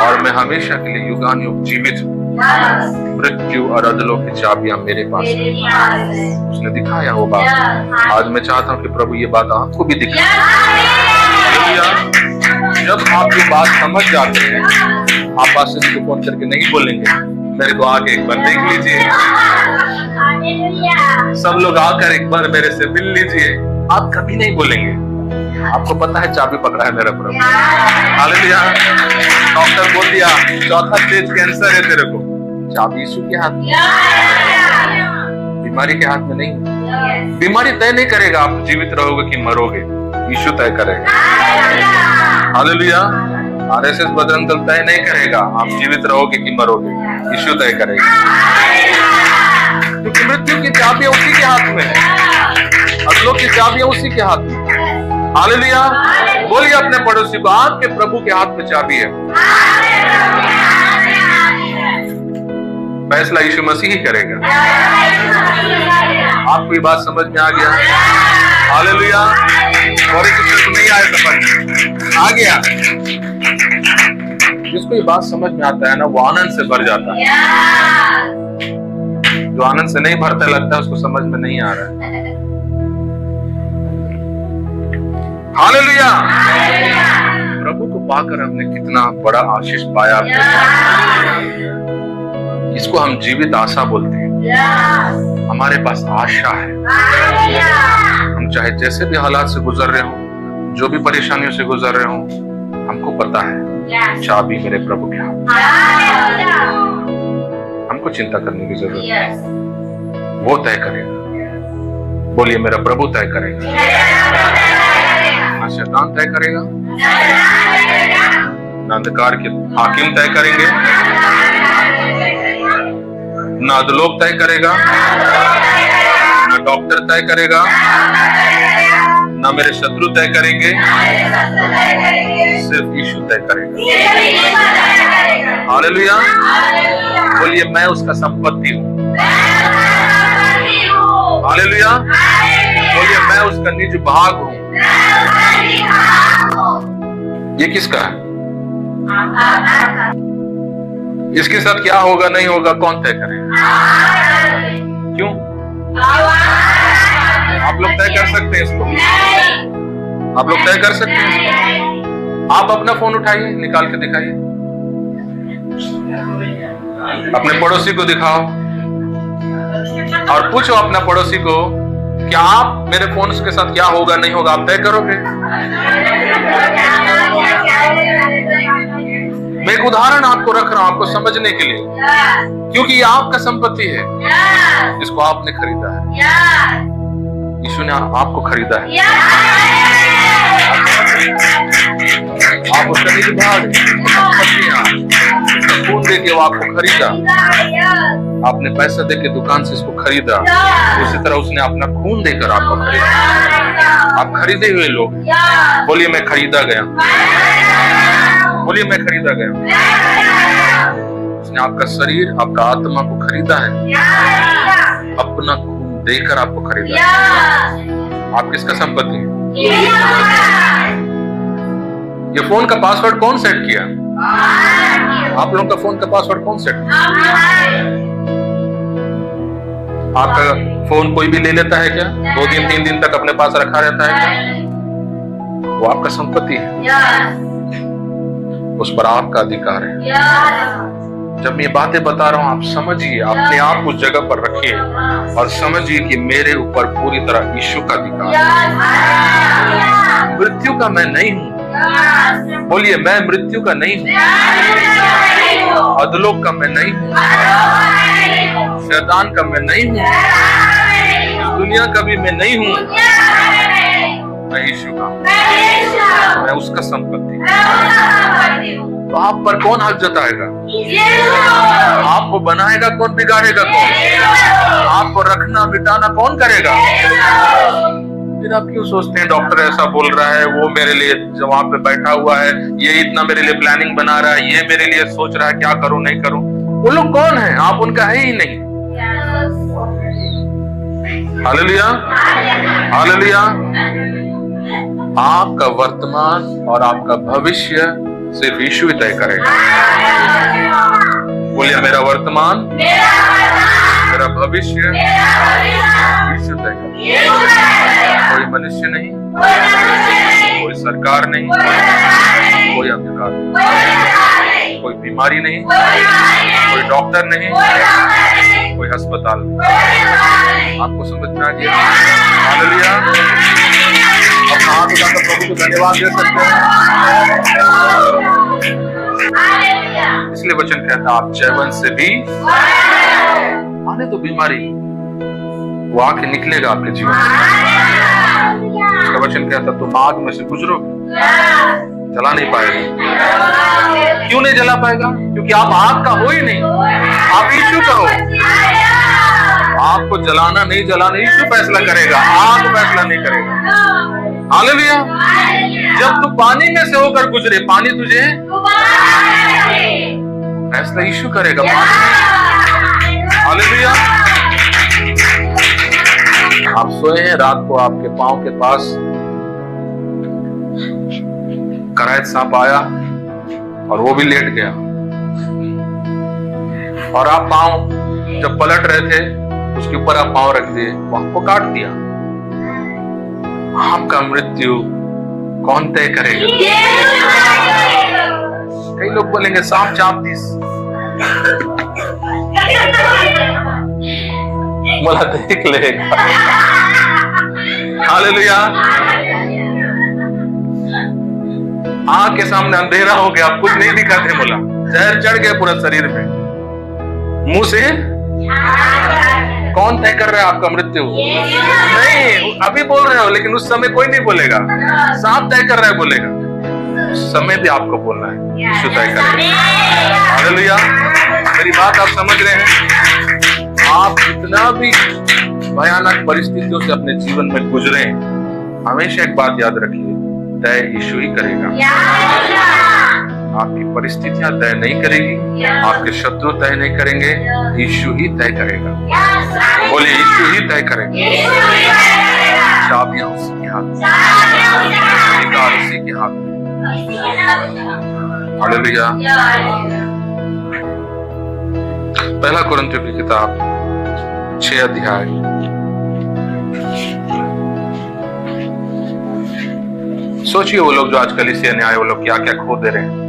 और मैं हमेशा के लिए युगानुयुग जीवित हूँ। मृत्यु और अधलोक की चाबियां मेरे पास है। उसने दिखाया वो बात। आज मैं चाहता हूँ कि प्रभु ये बात आपको भी दिखाए। जब आप ये बात समझ जाते हैं, आप पास्टर जी को फोन करके नहीं बोलेंगे मेरे को आके एक बार देख लीजिए, सब लोग आकर एक बार मेरे से मिल लीजिए, आप कभी नहीं बोलेंगे। आपको पता है चाबी पकड़ा है मेरा प्रभु। हालेलुया। डॉक्टर बोल दिया 4था स्टेज कैंसर है तेरे को, चाबी यीशु के हाथ में, बीमारी के हाथ में नहीं। बीमारी तय नहीं करेगा आप जीवित रहोगे कि मरोगे, यीशु तय करेगा। हालेलुया। आरएसएस बजरंग दल तय नहीं करेगा आप जीवित रहोगे कि मरोगे, यीशु तय करेगा, क्योंकि मृत्यु की चाबियां उसी के हाथ में है, अधलोक की चाबियां उसी के हाथ में। हालेलुया। बोलिए अपने पड़ोसी को, आपके प्रभु के हाथ में चाबी है। फैसला यीशु मसीह ही करेगा। आपको ये बात समझ में आ गया? हालेलुया। और किसी नहीं आया समझ आ गया? जिसको ये बात समझ में आता है ना, वो आनंद से भर जाता है। जो आनंद से नहीं भरता, लगता है उसको समझ में नहीं आ रहा है। हालेलुया। प्रभु को पाकर हमने कितना बड़ा आशीष पाया। इसको हम जीवित आशा बोलते हैं। हमारे पास आशा है। हम चाहे जैसे भी हालात से गुजर रहे हो, जो भी परेशानियों से गुजर रहे हो, हमको पता है चाबी मेरे प्रभु के हाथ। हमको चिंता करने की जरूरत है। वो तय करेगा। बोलिए, मेरा प्रभु तय करेगा। ना शैतान तय करेगा, ना अंधकार के हाकिम तय करेंगे, ना अधलोक तय करेगा, ना डॉक्टर तय करेगा, ना मेरे शत्रु तय करेंगे, सिर्फ यीशु तय करेगा। हालेलुया। बोलिए, मैं उसका संपत्ति हूँ। हालेलुया। बोलिए, मैं उसका निज भाग हूँ। ये किसका है? इसके साथ क्या होगा नहीं होगा कौन तय करेगा? क्यों? आप लोग तय कर सकते हैं इसको? आप लोग तय कर सकते हैं इसको? आप अपना फोन उठाइए, निकाल के दिखाइए, अपने पड़ोसी को दिखाओ और पूछो अपना पड़ोसी को, क्या आप मेरे फोन के साथ क्या होगा नहीं होगा आप तय करोगे? मैं एक उदाहरण आपको रख रहा हूं, आपको समझने के लिए, क्योंकि ये आपका संपत्ति है जिसको आपने खरीदा है। यीशु ने आपको खरीदा है। आप उसका निज भाग खून दे के वो आपको खरीदा। आपने पैसा दे के दुकान से इसको खरीदा, उसी तरह उसने अपना खून देकर आपको खरीदा। आप खरीदे हुए लोग। बोलिए, मैं खरीदा गया। बोलिए, मैं खरीदा गया। उसने आपका शरीर, आपका आत्मा को खरीदा है, अपना खून देकर आपको खरीदा। आप किसका संपत्ति है? ये फोन का पासवर्ड कौन सेट किया? आप लोगों का फोन का पासवर्ड कौन सेट किया? आपका फोन कोई भी ले लेता है क्या? 2 दिन 3 दिन तक अपने पास रखा रहता है क्या? वो आपका संपत्ति है, उस पर आपका अधिकार है। जब मैं ये बातें बता रहा हूं, आप समझिए, अपने आप उस जगह पर रखिए और समझिए कि मेरे ऊपर पूरी तरह यीशु का अधिकार है। मृत्यु का मैं नहीं हूं। बोलिए, मैं मृत्यु का नहीं हूं, अधलोक का मैं नहीं हूं, शैतान का मैं नहीं हूं, इस दुनिया का भी मैं नहीं हूं। मैं यीशु का, मैं उसका संपत्ति। तो आप पर कौन हक जताएगा? आपको बनाएगा कौन? बिगाड़ेगा कौन? आपको रखना मिटाना कौन करेगा? फिर आप क्यों सोचते हैं डॉक्टर ऐसा बोल रहा है, वो मेरे लिए जो वहां पे बैठा हुआ है, ये इतना मेरे लिए प्लानिंग बना रहा है, ये मेरे लिए सोच रहा है क्या करूं नहीं करूं? वो लोग कौन है? आप उनका है ही नहीं। Hallelujah, hallelujah. आपका वर्तमान और आपका भविष्य सिर्फ यीशु ही तय करेगा। बोलिए, मेरा वर्तमान, मेरा भविष्य यीशु तय करेगा। कोई मनुष्य नहीं, कोई सरकार नहीं, कोई अधिकार नहीं, कोई बीमारी नहीं, कोई डॉक्टर नहीं, कोई अस्पताल नहीं। आपको समझ में आ गया? हालेलुया। अपना हाथ उठाकर प्रभु को धन्यवाद दे सकते हैं। इसलिए वचन कहता है, आप चैवन से भी आने तो बीमारी, वो आके निकलेगा आपके जीवन में। उसका वचन कहता है, तुम आग में से गुजरोगे, जला नहीं पाएगा। क्यों नहीं जला पाएगा? क्योंकि आप आग का हो ही नहीं, आप यीशु का हो। आपको जलाना नहीं जलाना यीशु फैसला करेगा, आग फैसला नहीं करेगा। हालेलुया। जब तू पानी में से होकर गुजरे, पानी तुझे फैसला यीशु करेगा। हालेलुया। आप सोए हैं, रात को आपके पांव के पास करायत सांप आया और वो भी लेट गया, और आप पांव जब पलट रहे थे उसके ऊपर आप पांव रख दिए, वो आपको काट दिया। आपका मृत्यु कौन तय करेगा? कई लोग बोलेंगे सांप चाप दी, मला देख लेगा। हालेलुया। आंख के सामने अंधेरा हो गया, कुछ नहीं दिखाते, बोला जहर चढ़ गया पूरा शरीर में, मुंह से कौन तय कर रहा है आपका मृत्यु? नहीं, अभी बोल रहे हो लेकिन उस समय कोई नहीं बोलेगा, सांप तय कर रहा है बोलेगा। उस समय भी आपको बोलना है, यीशु तय करेगा। हालेलुया। मेरी बात आप समझ रहे हैं? आप जितना भी भयानक परिस्थितियों से अपने जीवन में गुजरे, हमेशा एक बात याद रखिए, तय यीशु ही करेगा। आपकी परिस्थितियां तय नहीं करेगी, आपके शत्रु तय नहीं करेंगे, यीशु ही तय करेगा। बोले यीशु ही तय करेगा। चाबियां उसी के हाथ में, अधिकार उसी के हाथ में। हालेलुया। पहला कुरिन्थियों की किताब 6 अध्याय, सोचिए वो लोग जो आज कलीसिया में आए, वो लोग क्या क्या खो दे रहे हैं।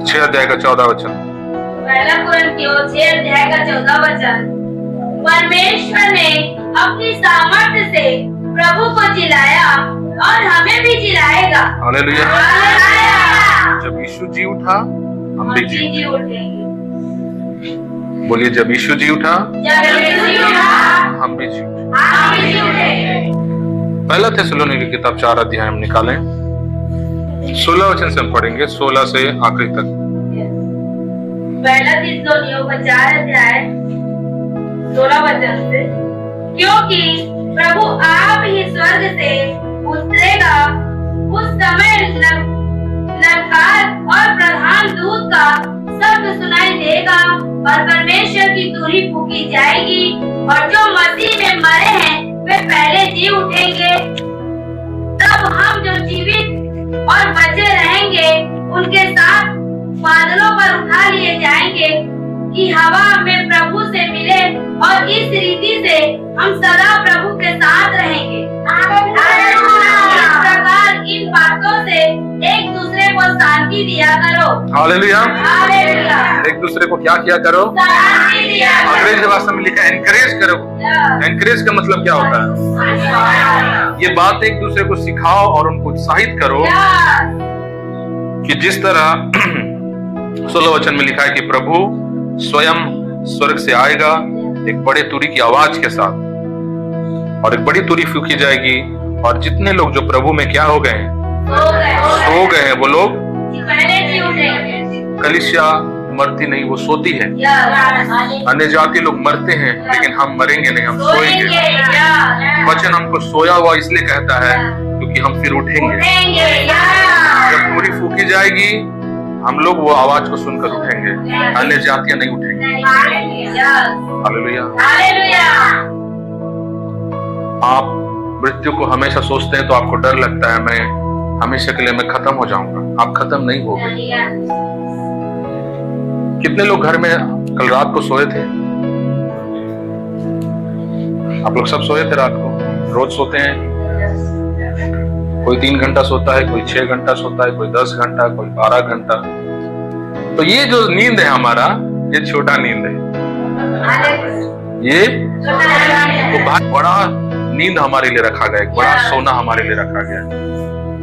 6 अध्याय का 14 वचन। पहला कुरिन्थियों 6 अध्याय का 14 वचन। परमेश्वर ने अपनी सामर्थ्य से प्रभु को जिलाया और हमें भी जिलाएगा। हालेलुया। जब यीशु जी उठा, हम भी जी उठेंगे। बोलिए जब यीशु जी उठा, हम भी जी उठेंगे। पहला थिस्सलुनीके की किताब 4 अध्याय हम निकालें, 16 वचन से हम पढ़ेंगे, 16 से आखिरी तक। पहला थिस्सलुनीयों का 4 अध्याय 16 वचन से। क्योंकि प्रभु आप ही स्वर्ग से उतरेगा, उस समय ललकार और प्रधान दूत का शब्द सुनाई देगा और परमेश्वर की तुरही फूंकी जाएगी, और जो मसीह में मरे हैं वे पहले जी उठेंगे। तब हम जो जीवित और बचे रहेंगे उनके साथ बादलों पर उठा लिए जाएंगे कि हवा में प्रभु से मिले, और इस रीति से हम सदा प्रभु के साथ रहेंगे। इस प्रकार इन बातों से एक दूसरे को शांति दिया करो। हालेलुया। हालेलुया। एक दूसरे को क्या किया करो? शांति दिया करो। अंग्रेजी भाषा में लिखा है एनकरेज करो। एनकरेज का मतलब क्या होता है? ये बात एक दूसरे को सिखाओ और उनको उत्साहित करो कि जिस तरह 16 वचन में लिखा है कि प्रभु स्वयं स्वर्ग से आएगा एक बड़े तुरी की आवाज के साथ, और एक बड़ी तुरी फूंकी जाएगी, और जितने लोग जो प्रभु में क्या हो गए हैं, सो गए हैं, वो लोग पहले जी उठेंगे। कलीसिया मरती नहीं, वो सोती है। अन्य जाति लोग मरते हैं, लेकिन हम मरेंगे नहीं, हम सोएंगे। वचन हमको सोया हुआ इसलिए कहता है क्योंकि हम फिर उठेंगे। जब तुरी फूंकी जाएगी, हम लोग वो आवाज को सुनकर उठेंगे, अन्य जातियां नहीं उठेंगे। हालेलुया। आप मृत्यु को हमेशा सोचते हैं तो आपको डर लगता है, मैं हमेशा के लिए मैं खत्म हो जाऊंगा। आप खत्म नहीं हो गए। कितने लोग घर में कल रात को सोए थे? आप लोग सब सोए थे रात को? रोज सोते हैं? कोई 3 घंटा सोता है, कोई 6 घंटा सोता है, कोई 10 घंटा, कोई 12 घंटा। तो ये जो नींद है हमारा, ये छोटा नींद है। ये तो बहुत बड़ा नींद हमारे लिए रखा गया है, बड़ा सोना हमारे लिए रखा गया है।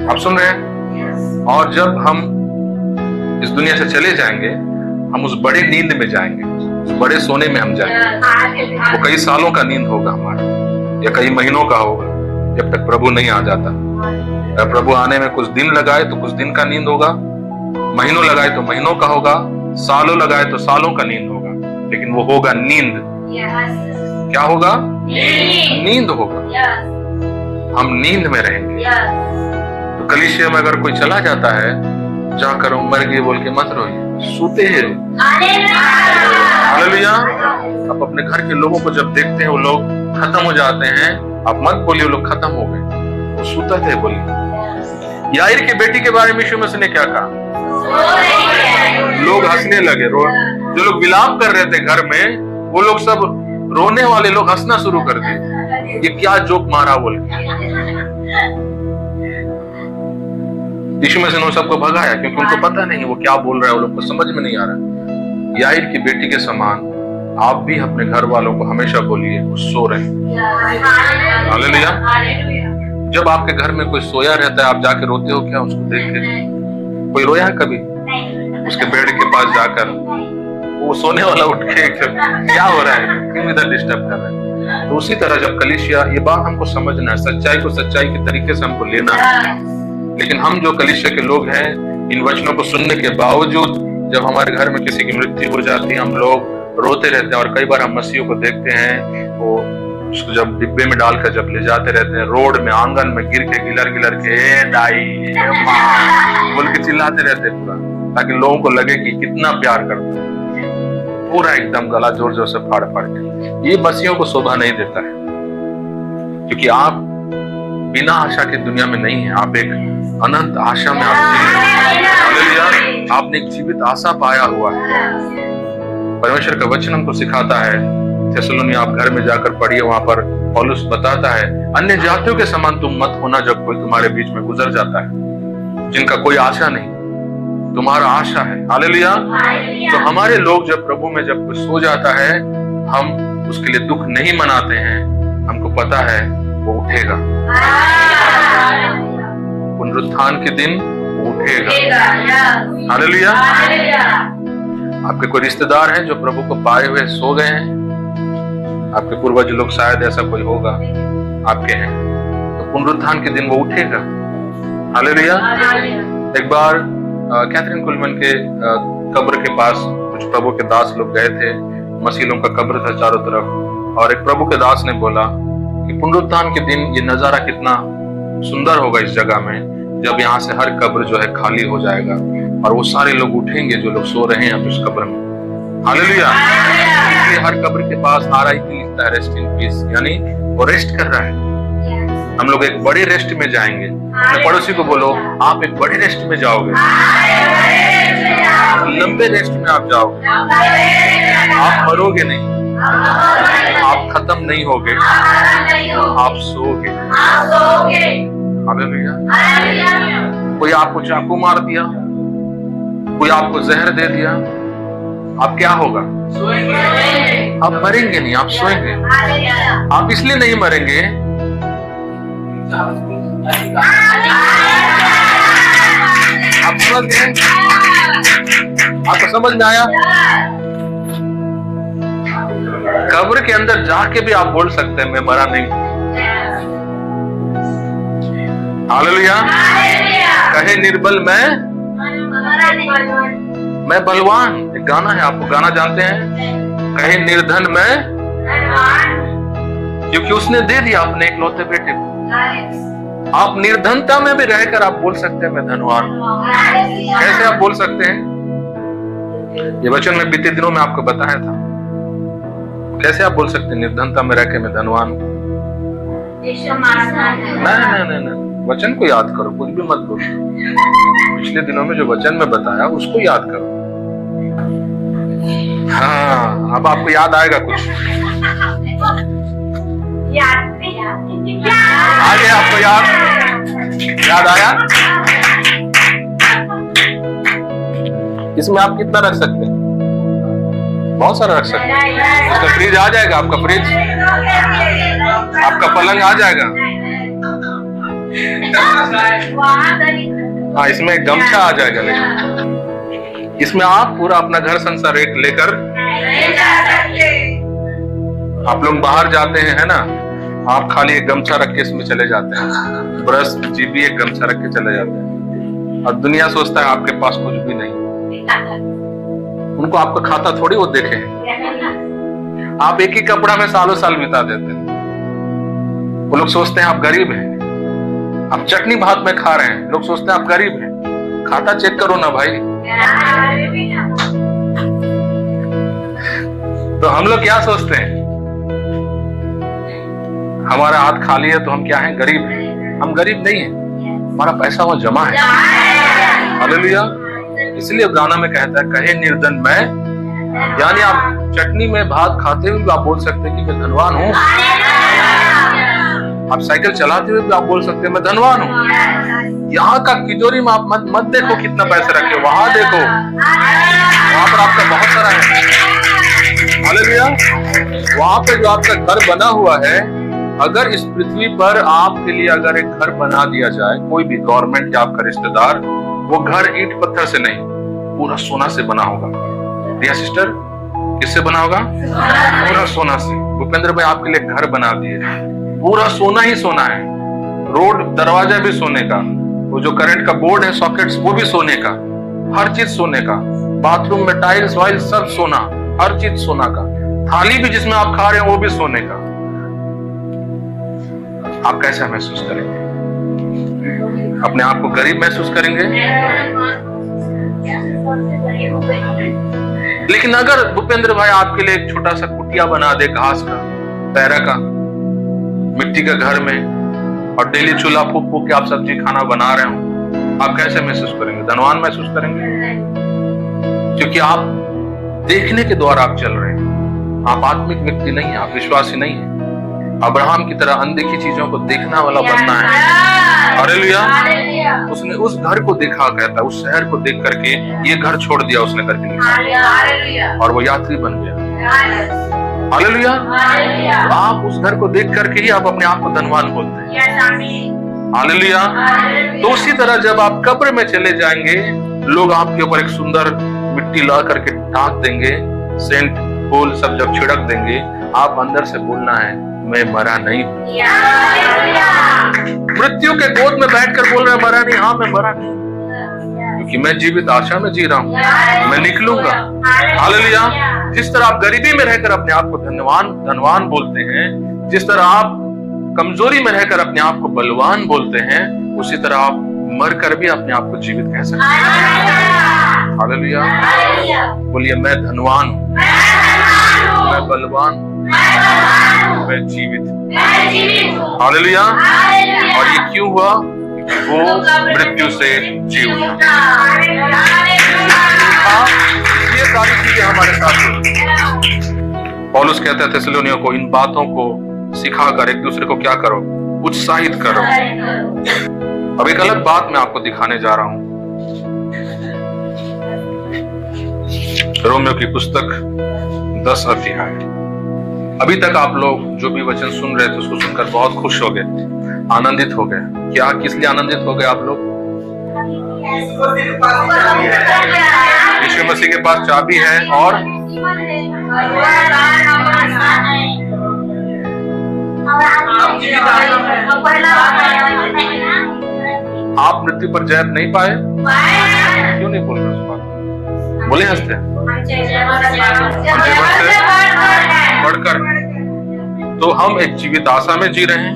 आप सुन रहे हैं? और जब हम इस दुनिया से चले जाएंगे, हम उस बड़े नींद में जाएंगे, उस बड़े सोने में हम जाएंगे। वो कई सालों का नींद होगा हमारा, या कई महीनों का होगा, जब तक प्रभु नहीं आ जाता। अगर प्रभु आने में कुछ दिन लगाए तो कुछ दिन का नींद होगा, महीनों लगाए तो महीनों का होगा, सालों लगाए तो सालों का नींद होगा, लेकिन वो होगा नींद। क्या होगा? नींद होगा। हम नींद में रहेंगे। तो कलीसिया में अगर कोई चला जाता है जाकर वो मर गई बोल के मत रोइए, सूते ही रो। हालेलुया। आप अपने घर के लोगों को जब देखते हैं वो लोग खत्म हो जाते हैं, आप मत बोलिए वो लोग खत्म हो गए, वो सूता थे बोलिए। याईर की बेटी के बारे में यीशु मसीह ने क्या कहा? लोग हंसने लगे, जो लोग विलाप कर रहे थे घर में, वो लोग सब रोने वाले लोग हंसना शुरू कर दिए, ये क्या जोक मारा बोल के। यीशु मसीह ने सबको भगाया क्योंकि उनको पता नहीं वो क्या बोल रहा है, वो लोग को समझ में नहीं आ रहा। याईर की बेटी के समान आप भी अपने घर वालों को हमेशा बोलिए वो सो रहे। हालेलुया। जब आपके घर में कोई सोया रहता है आप जाके रोते हो क्या उसको देख के? कोई रोया है कभी उसके बेड के पास जाकर? वो सोने वाला उठ के क्या हो रहा है, क्यों इधर डिस्टर्ब कर रहा है? तो उसी तरह जब कलीसिया, ये बात हमको समझना है, सच्चाई को सच्चाई के तरीके से हमको लेना है। लेकिन हम जो कलीसिया के लोग हैं, इन वचनों को सुनने के बावजूद जब हमारे घर में किसी की मृत्यु हो जाती है हम लोग रोते रहते हैं। और कई बार हम मसीहों को देखते हैं वो उसको जब डिब्बे में डालकर जब ले जाते रहते हैं, रोड में आंगन में गिर के गिलर के ए दाई ए माँ बोल के चिल्लाते रहते हैं पूरा, ताकि लोगों को लगे कि कितना प्यार करते हैं, पूरा एकदम गला जोर जोर से फाड़ के। ये मसीहों को शोभा नहीं देता है, क्योंकि आप बिना आशा की दुनिया में नहीं है, आप एक अनंत आशा में आप जीवित, आपने एक जीवित आशा पाया हुआ है। परमेश्वर का वचन हमको सिखाता है, थेसलोनिया आप घर में जाकर पढ़िए, वहां पर पौलुस बताता है अन्य जातियों के समान तुम मत होना जब कोई तुम्हारे बीच में गुजर जाता है, जिनका कोई आशा नहीं, तुम्हारा आशा है। हालेलुया। तो हमारे लोग जब प्रभु में जब कोई सो जाता है, हम उसके लिए दुख नहीं मनाते हैं, हमको पता है वो उठेगा, पुनरुत्थान के दिन वो उठेगा। हालेलुया। आपके कोई रिश्तेदार हैं जो प्रभु को पाए हुए सो गए हैं? आपके पूर्वज लोग शायद ऐसा कोई होगा आपके हैं, तो पुनरुत्थान के दिन वो उठेगा। हालेलुया। एक बार कैथरीन कुलमन के कब्र के पास कुछ प्रभु के दास लोग गए थे, मसीलों का कब्र था चारों तरफ, और एक प्रभु के दास ने बोला कि पुनरुत्थान के दिन ये नजारा कितना सुंदर होगा इस जगह में, जब यहाँ से हर कब्र जो है खाली हो जाएगा और वो सारे लोग उठेंगे जो लोग सो रहे हैं उस कब्र में। हालेलुया। इसलिए हर कब्र के पास RIP लिखता है, रेस्ट इन पीस, यानी वो रेस्ट कर रहा है। हम लोग एक बड़े रेस्ट में जाएंगे। अपने पड़ोसी को बोलो आप एक बड़े रेस्ट में जाओगे, लंबे रेस्ट में आप जाओगे, आप मरोगे नहीं, आप खत्म नहीं होगे, आप सोओगे। हालेलुया। कोई आपको चाकू मार दिया, कोई आपको जहर दे दिया, आप क्या होगा? आप मरेंगे नहीं, आप सोएंगे। आप इसलिए नहीं मरेंगे, आप समझ गए? आपको समझ में आया? कब्र के अंदर जाके भी आप बोल सकते हैं मैं मरा नहीं। हालेलुया। कहे निर्बल मैं बलवान, एक गाना है, आपको गाना जानते हैं? कहे निर्धन मैं, क्योंकि उसने दे दिया अपने इकलौते बेटे को। आप निर्धनता में भी रहकर आप बोल सकते हैं मैं धनवान। कैसे आप बोल सकते हैं? ये वचन में बीते दिनों में आपको बताया था। कैसे आप बोल सकते हैं निर्धनता में रहकर मैं धनवान? नहीं, वचन को याद करो, कुछ भी मत बोलो। पिछले दिनों में जो वचन में बताया उसको याद करो। हाँ, अब आपको याद आएगा कुछ। आ गया आपको याद आया? इसमें आप कितना रख सकते हैं? बहुत सारा रख सकते हैं। उसका फ्रिज आ जाएगा, आपका फ्रिज, आपका पलंग आ जाएगा। हाँ, इसमें गमछा आ जाएगा, लेकिन इसमें आप पूरा अपना घर संसार एक लेकर आप लोग बाहर जाते हैं, है ना, आप खाली एक गमछा रख के इसमें चले जाते हैं, ब्रश जीबी एक गमछा रख के चले जाते हैं, और दुनिया सोचता है आपके पास कुछ भी नहीं। उनको आपका खाता थोड़ी वो देखे, आप एक ही कपड़ा में सालों साल बिता देते हैं। वो लोग सोचते हैं आप गरीब हैं, आप चटनी भात में खा रहे हैं, लोग सोचते हैं आप गरीब हैं। खाता चेक करो ना भाई। तो हम लोग क्या सोचते हैं, हमारा हाथ खाली है तो हम क्या हैं, गरीब हैं। हम गरीब नहीं हैं, हमारा पैसा वहां जमा है। हालेलुया। इसलिए गाना में कहता है, कहे निर्धन मैं, यानी आप चटनी में भात खाते हुए भी आप बोल सकते हैं कि मैं धनवान हूँ। आप साइकिल चलाते हुए भी आप बोल सकते हैं मैं धनवान हूँ। यहाँ का तिजोरी में आप मत देखो कितना पैसे रखे, वहां देखो, वहां पर आपका बहुत सारा है। हालेलुया। वहां पे जो आपका घर बना हुआ है, अगर इस पृथ्वी पर आपके लिए अगर एक घर बना दिया जाए, कोई भी गवर्नमेंट या आपका रिश्तेदार, वो घर ईंट पत्थर से नहीं, पूरा सोना से बना होगा। रिया सिस्टर, किससे बना होगा? पूरा सोना से। भूपेंद्र भाई आपके लिए घर बना दिए, पूरा सोना ही सोना है। रोड दरवाजा भी सोने का, वो जो करंट का बोर्ड है, सॉकेट्स, वो भी सोने का, हर चीज सोने का। बाथरूम में टाइल्स वाइल्स सब सोना, हर चीज सोना का। थाली भी जिसमें आप खा रहे हैं वो भी सोने का। आप कैसा महसूस करेंगे? अपने आप को गरीब महसूस करेंगे? लेकिन अगर भूपेंद्र भाई आपके लिए एक छोटा सा कुटिया बना दे, घास का, पैरा का, मिट्टी का घर में, और डेली चूल्हा फूक फूक के आप सब्जी खाना बना रहे हो, आप कैसे महसूस करेंगे? धनवान महसूस करेंगे? क्योंकि आप देखने के द्वारा आप चल रहे हैं। आप आत्मिक व्यक्ति नहीं है, आप विश्वासी नहीं है। अब्राहम की तरह अनदेखी चीजों को देखना वाला बनना है। हालेलुया। उसने उस घर को देखा, कहता है उस शहर को देख करके ये घर छोड़ दिया उसने करके, और वो यात्री बन गया। हालेलुया। तो आप उस घर को देख करके ही आप अपने आप को धनवान बोलते हैं। हालेलुया। तो उसी तरह जब आप कब्र में चले जाएंगे, लोग आपके ऊपर एक सुंदर मिट्टी ला करके ढांक देंगे, सेंट फूल सब जब छिड़क देंगे, आप अंदर से बोलना है मैं मरा नहीं हूं। मृत्यु के गोद में बैठकर बोल रहे हैं मरा नहीं, हाँ मैं मरा नहीं, क्योंकि मैं जीवित आशा में जी रहा हूँ, मैं निकलूंगा। हालेलुया। जिस तरह आप गरीबी में रहकर अपने आप को धनवान बोलते हैं, जिस तरह आप कमजोरी में रहकर अपने आप को बलवान बोलते हैं, उसी तरह आप मरकर भी अपने आप को जीवित कह सकते हैं। हालेलुया। बोलिए मैं धनवान हूँ, मैं बलवान हूँ, मैं जीवित हूँ। हालेलुया। और ये क्यों हुआ? वो मृत्यु से जी उठा। ये सारी चीजें हमारे साथ हुई। पौलुस कहते हैं थिस्सलुनीयों को, इन बातों को सिखाकर एक दूसरे को क्या करो? उत्साहित करो। अब एक अलग बात मैं आपको दिखाने जा रहा हूं। रोमियो की पुस्तक 10 अध्याय। अभी तक आप लोग जो भी वचन सुन रहे थे उसको सुनकर बहुत खुश हो गए, आनंदित हो गए। क्या किस लिए आनंदित हो गए आप लोग? यीशु मसीह के पास चाबी है और आप मृत्यु पर जय नहीं पाए? क्यों नहीं बोल रहे उस बात? बोले हंसते हैं बढ़कर। तो हम एक जीवित आशा में जी रहे हैं,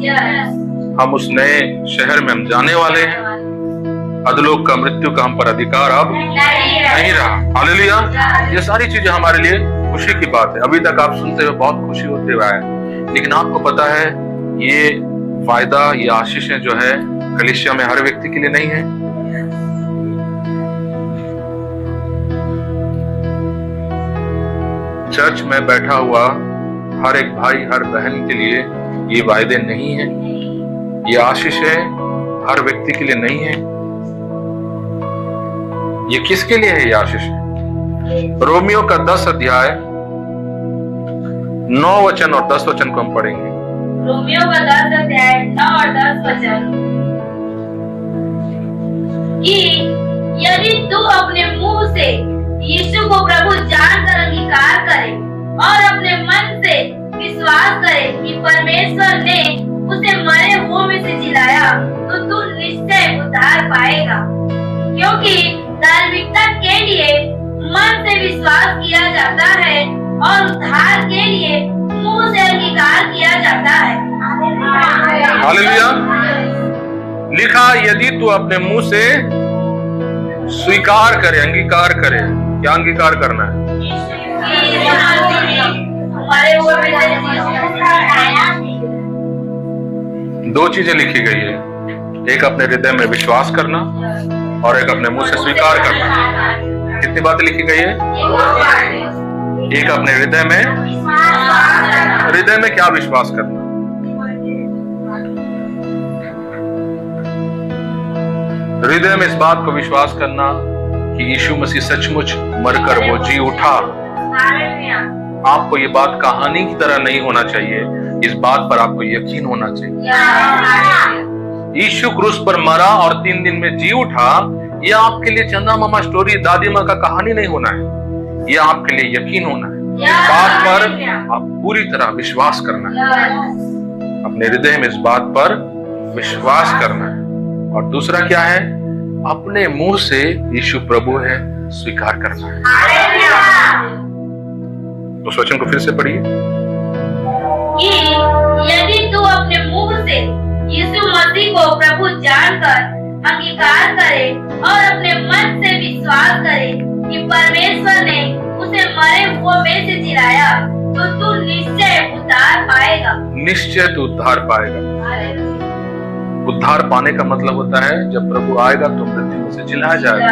हम उस नए शहर में हम जाने वाले हैं। अधोलोक का, मृत्यु का हम पर अधिकार अब नहीं रहा। हालेलुया। ये सारी चीजें हमारे लिए खुशी की बात है। अभी तक आप सुनते हुए बहुत खुशी होते हुए आए, लेकिन आपको पता है ये फायदा, ये आशीषें जो है कलीसिया में हर व्यक्ति के लिए नहीं है। चर्च में बैठा हुआ हर एक भाई, हर बहन के लिए ये वायदे नहीं है, ये आशीषें हर व्यक्ति के लिए नहीं है। ये किसके लिए है ये आशीष? रोमियो का 10 अध्याय 9 वचन और 10 वचन को हम पढ़ेंगे। रोमियो का 10 अध्याय 9 और 10 वचन कि यदि तू अपने मुंह से यीशु को प्रभु जानकर अंगीकार करे और अपने मन से विश्वास करे कि परमेश्वर ने उसे मरे हुओं में से जिलाया, तो तू निश्चय उद्धार पाएगा। क्योंकि धार्मिकता के लिए मन से विश्वास किया जाता है और उद्धार के लिए मुंह से अंगीकार किया जाता है। हालेलुया। लिखा, यदि तू अपने मुंह से स्वीकार करे, अंगीकार करे। क्या अंगीकार करना है? दो चीजें लिखी गई है, एक अपने हृदय में विश्वास करना और एक अपने मुंह से स्वीकार करना। कितनी बातें लिखी गई है? एक अपने हृदय में क्या विश्वास करना? हृदय में इस बात को विश्वास करना कि यीशु मसीह सचमुच मरकर वो जी उठा। आपको ये बात कहानी की तरह नहीं होना चाहिए, इस बात पर आपको यकीन होना चाहिए। यीशु क्रूस पर मरा और 3 दिन में जी उठा। ये आपके लिए चंदा मामा स्टोरी, दादी माँ का कहानी नहीं होना है, ये आपके लिए यकीन होना है। इस बात पर आप पूरी तरह विश्वास करना है, अपने हृदय में इस बात पर विश्वास करना है। और दूसरा क्या है? अपने मुंह से यीशु प्रभु है स्वीकार करना है। उस वचन को फिर से पढ़िए। यदि तू अपने मुंह से यीशु मसीह को प्रभु जानकर अंगीकार करे और अपने मन से विश्वास करे कि परमेश्वर ने उसे मरे हुए में से जिलाया, तो तू निश्चय उद्धार पाएगा। निश्चय तू उद्धार पाएगा। उद्धार पाने का मतलब होता है जब प्रभु आएगा तो मृत्यु में से जिलाया जाएगा।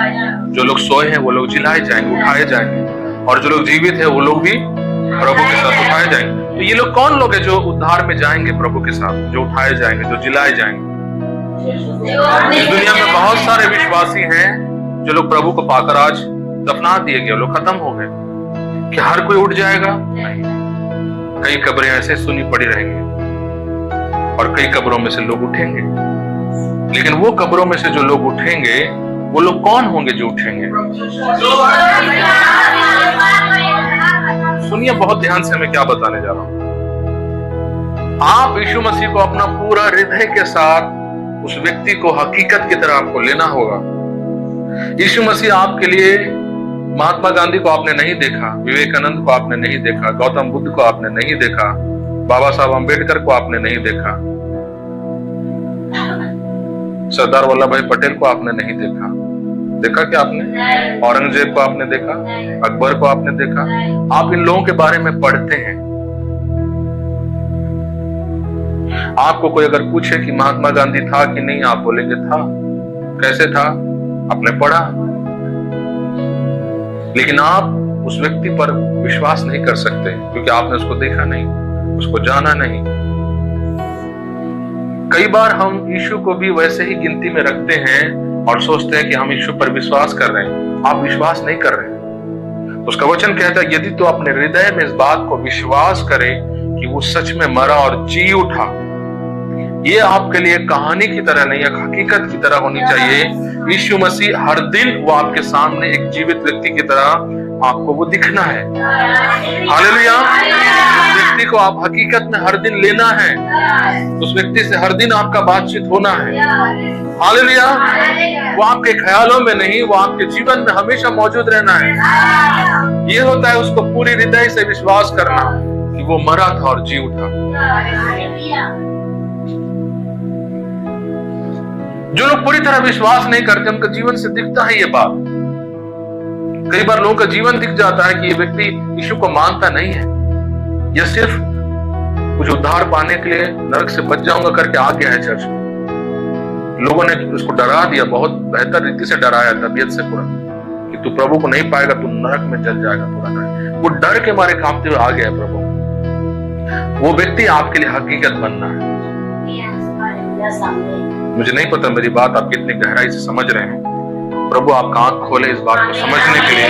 जो लोग सोए हैं वो लोग जिलाए जाएंगे, उठाए जाएंगे, और जो लोग जीवित हैं वो लोग भी प्रभु के साथ उठाए जाएंगे। तो ये लोग कौन लोग हैं जो उद्धार में जाएंगे प्रभु के साथ, जो उठाए जाएंगे, जो जिलाए जाएंगे? इस दुनिया में बहुत सारे विश्वासी हैं जो लोग प्रभु को पाकर आज दफना दिए गए, लोग खत्म हो गए। क्या हर कोई उठ जाएगा? नहीं। कई कब्रें ऐसे सुनी पड़ी रहेंगी और कई कब्रों में से लोग उठेंगे। लेकिन वो कब्रों में से जो लोग उठेंगे वो लोग कौन होंगे जो उठेंगे? सुनिए बहुत ध्यान से, मैं क्या बताने जा रहा हूं। आप यीशु मसीह को अपना पूरा हृदय के साथ उस व्यक्ति को हकीकत की तरह आपको लेना होगा। यीशु मसीह आपके लिए, महात्मा गांधी को आपने नहीं देखा, विवेकानंद को आपने नहीं देखा, गौतम बुद्ध को आपने नहीं देखा, बाबा साहब अम्बेडकर को आपने नहीं देखा, सरदार वल्लभ भाई पटेल को आपने नहीं देखा। देखा क्या आपने? औरंगजेब को आपने देखा, अकबर को आपने देखा। आप इन लोगों के बारे में पढ़ते हैं। आपको कोई अगर पूछे कि महात्मा गांधी था कि नहीं, आप बोलेंगे था। कैसे था? आपने पढ़ा। लेकिन आप उस व्यक्ति पर विश्वास नहीं कर सकते क्योंकि आपने उसको देखा नहीं, उसको जाना नहीं। कई बार हम यीशु को भी वैसे ही गिनती में रखते हैं और सोचते हैं कि हम यीशु पर विश्वास कर रहे हैं। आप विश्वास नहीं कर रहे हैं। उसका वचन कहता है यदि तो अपने हृदय में इस बात को विश्वास करे कि वो सच में मरा और जी उठा। ये आपके लिए कहानी की तरह नहीं, एक हकीकत की तरह होनी चाहिए। यीशु मसीह हर दिन वो आपके सामने एक जीवित व्यक्ति की तरह आपको वो दिखना है। हालेलुया। उस व्यक्ति को आप हकीकत में हर दिन लेना है, उस व्यक्ति से हर दिन आपका बातचीत होना है। हालेलुया। वो आपके ख्यालों में नहीं, वो आपके जीवन में हमेशा मौजूद रहना है। ये होता है उसको पूरी हृदय से विश्वास करना कि वो मरा था और जी उठा। जो लोग पूरी तरह विश्वास नहीं करते उनका जीवन से दिखता है ये बात। कई बार लोगों का जीवन दिख जाता है कि ये व्यक्ति यीशु को मानता नहीं है, यह सिर्फ कुछ उद्धार पाने के लिए नरक से बच जाऊंगा करके आ गया है चर्च में। लोगों ने उसको डरा दिया, बहुत बेहतर रीति से डराया तबीयत से पूरा कि तू प्रभु को नहीं पाएगा, तू नरक में जल जाएगा पूरा। वो डर के मारे कांपते हुए आ गया प्रभु। वो व्यक्ति आपके लिए हकीकत बनना है। मुझे नहीं पता मेरी बात आप कितनी गहराई से समझ रहे हैं। प्रभु आपका आंख खोले इस बात को समझने के लिए।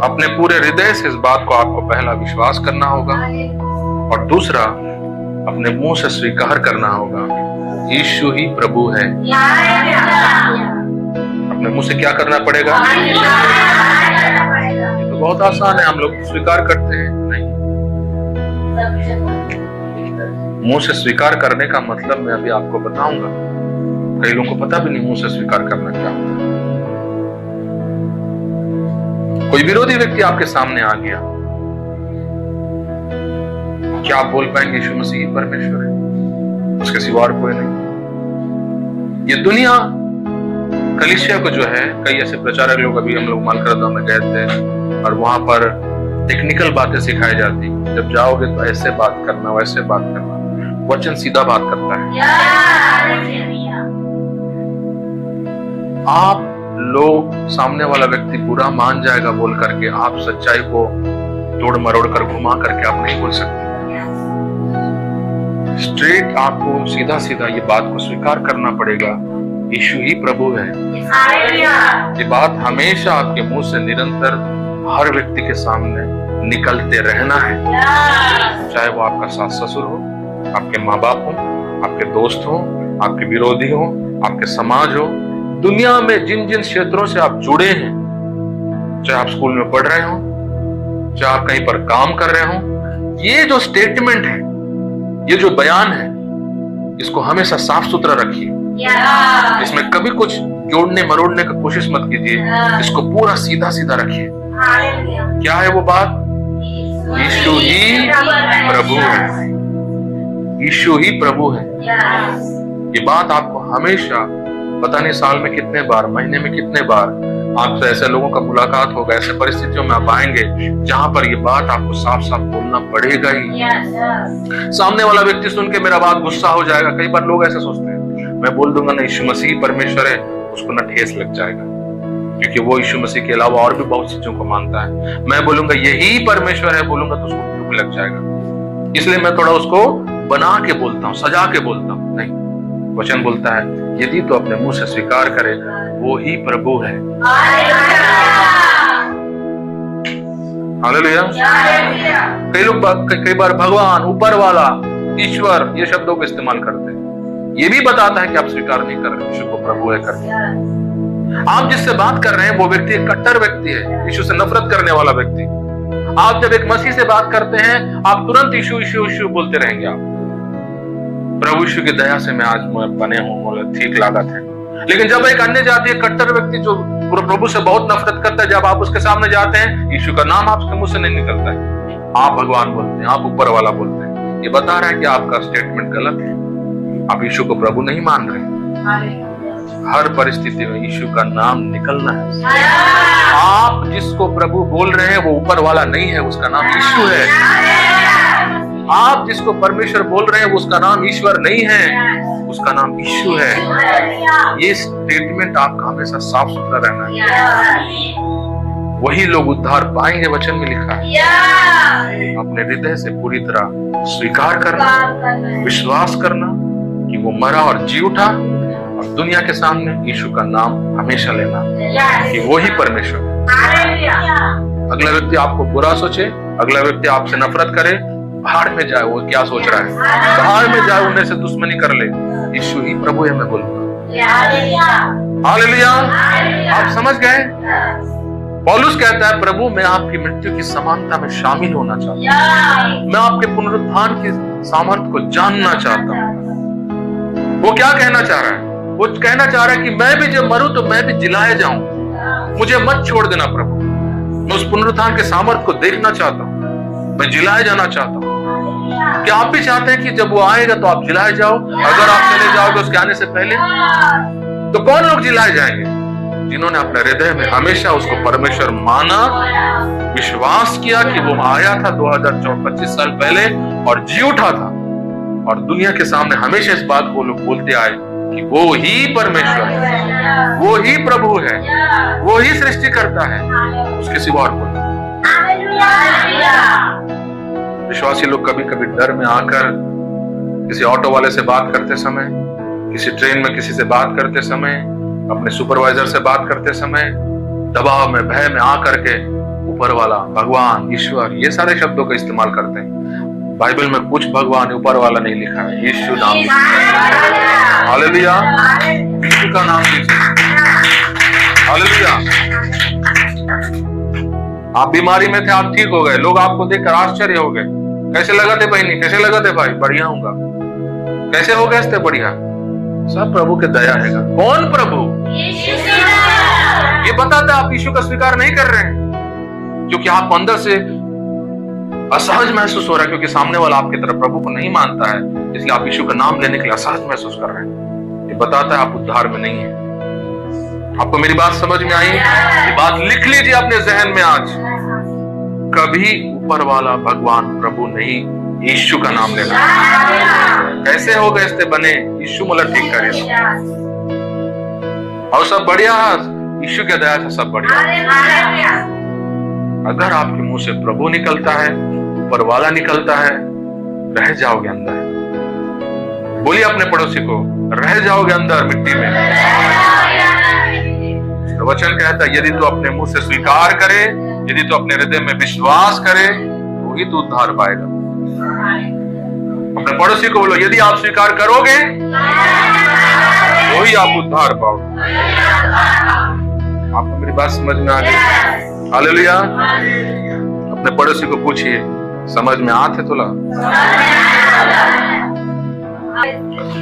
अपने पूरे हृदय से इस बात को आपको पहला विश्वास करना होगा और दूसरा अपने मुंह से स्वीकार करना होगा यीशु ही प्रभु है। अपने मुंह से क्या करना पड़ेगा? ये तो बहुत आसान है, हम लोग स्वीकार करते हैं। नहीं, मुंह से स्वीकार करने का मतलब मैं अभी आपको बताऊंगा। कई लोगों को पता भी नहीं मुंह से स्वीकार करना क्या होता है। कोई विरोधी व्यक्ति आपके सामने आ गया, क्या आप बोल पाएंगे यीशु मसीह परमेश्वर है, उसके सिवा और कोई नहीं? ये दुनिया कलीसिया को जो है, कई ऐसे प्रचारक लोग, अभी हम लोग मालकरदा में गए थे और वहां पर टेक्निकल बातें सिखाई जाती, जब जाओगे तो ऐसे बात करना, वैसे बात करना। वचन सीधा बात करता है। आप लोग, सामने वाला व्यक्ति बुरा मान जाएगा बोल करके आप सच्चाई को तोड़ मरोड़ कर घुमा करके आप नहीं बोल सकते। स्ट्रेट आपको सीधा सीधा ये बात को स्वीकार करना पड़ेगा, यीशु ही प्रभु है। ये बात हमेशा आपके मुंह से निरंतर हर व्यक्ति के सामने निकलते रहना है, चाहे वो आपका सास ससुर हो, आपके माँ बाप हो, आपके दोस्त हो, आपके विरोधी हो, आपके समाज हो, दुनिया में जिन जिन क्षेत्रों से आप जुड़े हैं, चाहे आप स्कूल में पढ़ रहे हो, चाहे आप कहीं पर काम कर रहे हो, ये जो स्टेटमेंट है, ये जो बयान है, इसको हमेशा साफ सुथरा रखिए। इसमें कभी कुछ जोड़ने मरोड़ने की कोशिश मत कीजिए, इसको पूरा सीधा सीधा रखिए। क्या है वो बात? यीशु ही प्रभु है, यीशु ही प्रभु है। ये बात आपको हमेशा, पता नहीं साल में कितने बार, महीने में कितने बार आपसे ऐसे लोगों का मुलाकात होगा, ऐसे परिस्थितियों में आप आएंगे जहां पर ये बात आपको साफ साफ बोलना पड़ेगा ही। सामने वाला व्यक्ति सुन के मेरा बात गुस्सा हो जाएगा। कई बार लोग ऐसे सोचते हैं, मैं बोल दूंगा ना यीशु मसीह परमेश्वर है, उसको ना ठेस लग जाएगा, क्योंकि वो यीशु मसीह के अलावा और भी बहुत चीजों को मानता है। मैं बोलूंगा यही परमेश्वर है, बोलूंगा तो उसको दुख लग जाएगा। इसलिए मैं थोड़ा उसको बना के बोलता हूँ, सजा के बोलता हूँ। नहीं, वचन बोलता है यदि तो अपने मुंह से स्वीकार करे, वो ही प्रभु है। हालेलुया। कई लोग कई बार भगवान, ऊपर वाला, ईश्वर, ये शब्दों को इस्तेमाल करते हैं। ये भी बताता है कि आप स्वीकार नहीं कर रहे यीशु को प्रभु है करके। आप जिससे बात कर रहे हैं वो व्यक्ति एक कट्टर व्यक्ति है, यीशु से नफरत करने वाला व्यक्ति। आप जब एक मसीह से बात करते हैं, आप तुरंत यीशु यीशु यीशु बोलते रहेंगे। आप प्रभु यीशु की दया से मैं आज बने हूँ, ठीक लागत है। लेकिन जब एक अन्य जाति, कट्टर व्यक्ति जो प्रभु से बहुत नफरत करता है, जब आप उसके सामने जाते हैं, यीशु का नाम आपके मुंह से नहीं निकलता है, आप भगवान बोलते हैं, आप ऊपर वाला बोलते हैं। ये बता रहा है कि आपका स्टेटमेंट गलत है, आप यीशु को प्रभु नहीं मान रहे। हर परिस्थिति में यीशु का नाम निकलना है। आप जिसको प्रभु बोल रहे हैं वो ऊपर वाला नहीं है, उसका नाम यीशु है। आप जिसको परमेश्वर बोल रहे हैं उसका नाम ईश्वर नहीं है, उसका नाम यीशु है। ये स्टेटमेंट आपका हमेशा साफ सुथरा रहना है, वही लोग उद्धार पाएंगे। वचन में लिखा है अपने हृदय से पूरी तरह स्वीकार करना, विश्वास करना कि वो मरा और जी उठा, और दुनिया के सामने यीशु का नाम हमेशा लेना कि वो ही परमेश्वर है। अगला व्यक्ति आपको बुरा सोचे, अगला व्यक्ति आपसे नफरत करे, बाहर में जाए, वो क्या सोच रहा है, बाहर में जाए, उन्हें से दुश्मनी कर ले, यीशु ही प्रभु है, मैं बोलूंगा। हालेलुया। आप समझ गए? पौलुस कहता है प्रभु मैं आपकी मृत्यु की समानता में शामिल होना चाहता हूँ, मैं आपके पुनरुत्थान की सामर्थ को जानना चाहता हूँ। वो क्या कहना चाह रहा है? वो कहना चाह रहा है कि मैं भी जब मरूं तो मैं भी जिलाया जाऊं, मुझे मत छोड़ देना प्रभु, मैं उस पुनरुत्थान के सामर्थ को देखना चाहता हूं, मैं जिलाया जाना चाहता हूं। क्या आप भी चाहते हैं कि जब वो आएगा तो आप जिलाए जाओ? अगर आप चले जाओगे उसके आने से पहले, तो कौन लोग जिलाए जाएंगे? जिन्होंने अपने हृदय में हमेशा उसको परमेश्वर माना, विश्वास किया कि वो आया था 2025 साल पहले और जी उठा था, और दुनिया के सामने हमेशा इस बात को लोग बोलते आए कि वो ही परमेश्वर है, वो ही प्रभु है, वो ही सृष्टि करता है, उसके सिवा और कोई। विश्वासी लोग कभी कभी डर में आकर किसी ऑटो वाले से बात करते समय, किसी ट्रेन में किसी से बात करते समय, अपने सुपरवाइजर से बात करते समय, दबाव में, भय में आकर के ऊपर वाला, भगवान, ईश्वर, ये सारे शब्दों का इस्तेमाल करते हैं। बाइबल में कुछ भगवान ऊपर वाला नहीं लिखा है, यीशु नाम लिखा है। हालेलुया। यीशु का नाम लीजिए। हालेलुया। आप बीमारी में थे, आप ठीक हो गए, लोग आपको देखकर आश्चर्य हो गए, कैसे लगा थे बहनी, कैसे लगा थे भाई? बढ़िया होगा। कैसे हो गए थे? बढ़िया। सब प्रभु के दया है। कौन प्रभु? ये बताता आप यीशु का स्वीकार नहीं कर रहे हैं, क्योंकि आप अंदर से असहज महसूस हो रहा है, क्योंकि सामने वाला आपकी तरफ प्रभु को नहीं मानता है, इसलिए आप यीशु का नाम लेने के लिए असहज महसूस कर रहे हैं। ये बताता है आप उद्धार में नहीं है। आपको मेरी बात समझ में आई? ये बात लिख लीजिए अपने जहन में आज। कभी ऊपर वाला भगवान प्रभु नहीं, यीशु का नाम लेना। कैसे होगा इससे बने? यीशु मला ठीक करे और सब बढ़िया, यीशु के दया से सब बढ़िया। अगर आपके मुंह से प्रभु निकलता है, ऊपर वाला निकलता है, रह जाओगे अंदर। बोलिए अपने पड़ोसी को, रह जाओगे अंदर मिट्टी में। तो वचन कहता है यदि तू अपने मुंह से स्वीकार करे, यदि तू अपने हृदय में विश्वास करे, तो ही तू उद्धार पाएगा। अपने पड़ोसी को बोलो, यदि आप स्वीकार करोगे तो ही आप उद्धार पाओगे। आपको मेरी बात समझ में आ गई? हालेलुया। अपने पड़ोसी को पूछिए, समझ में आते तुला?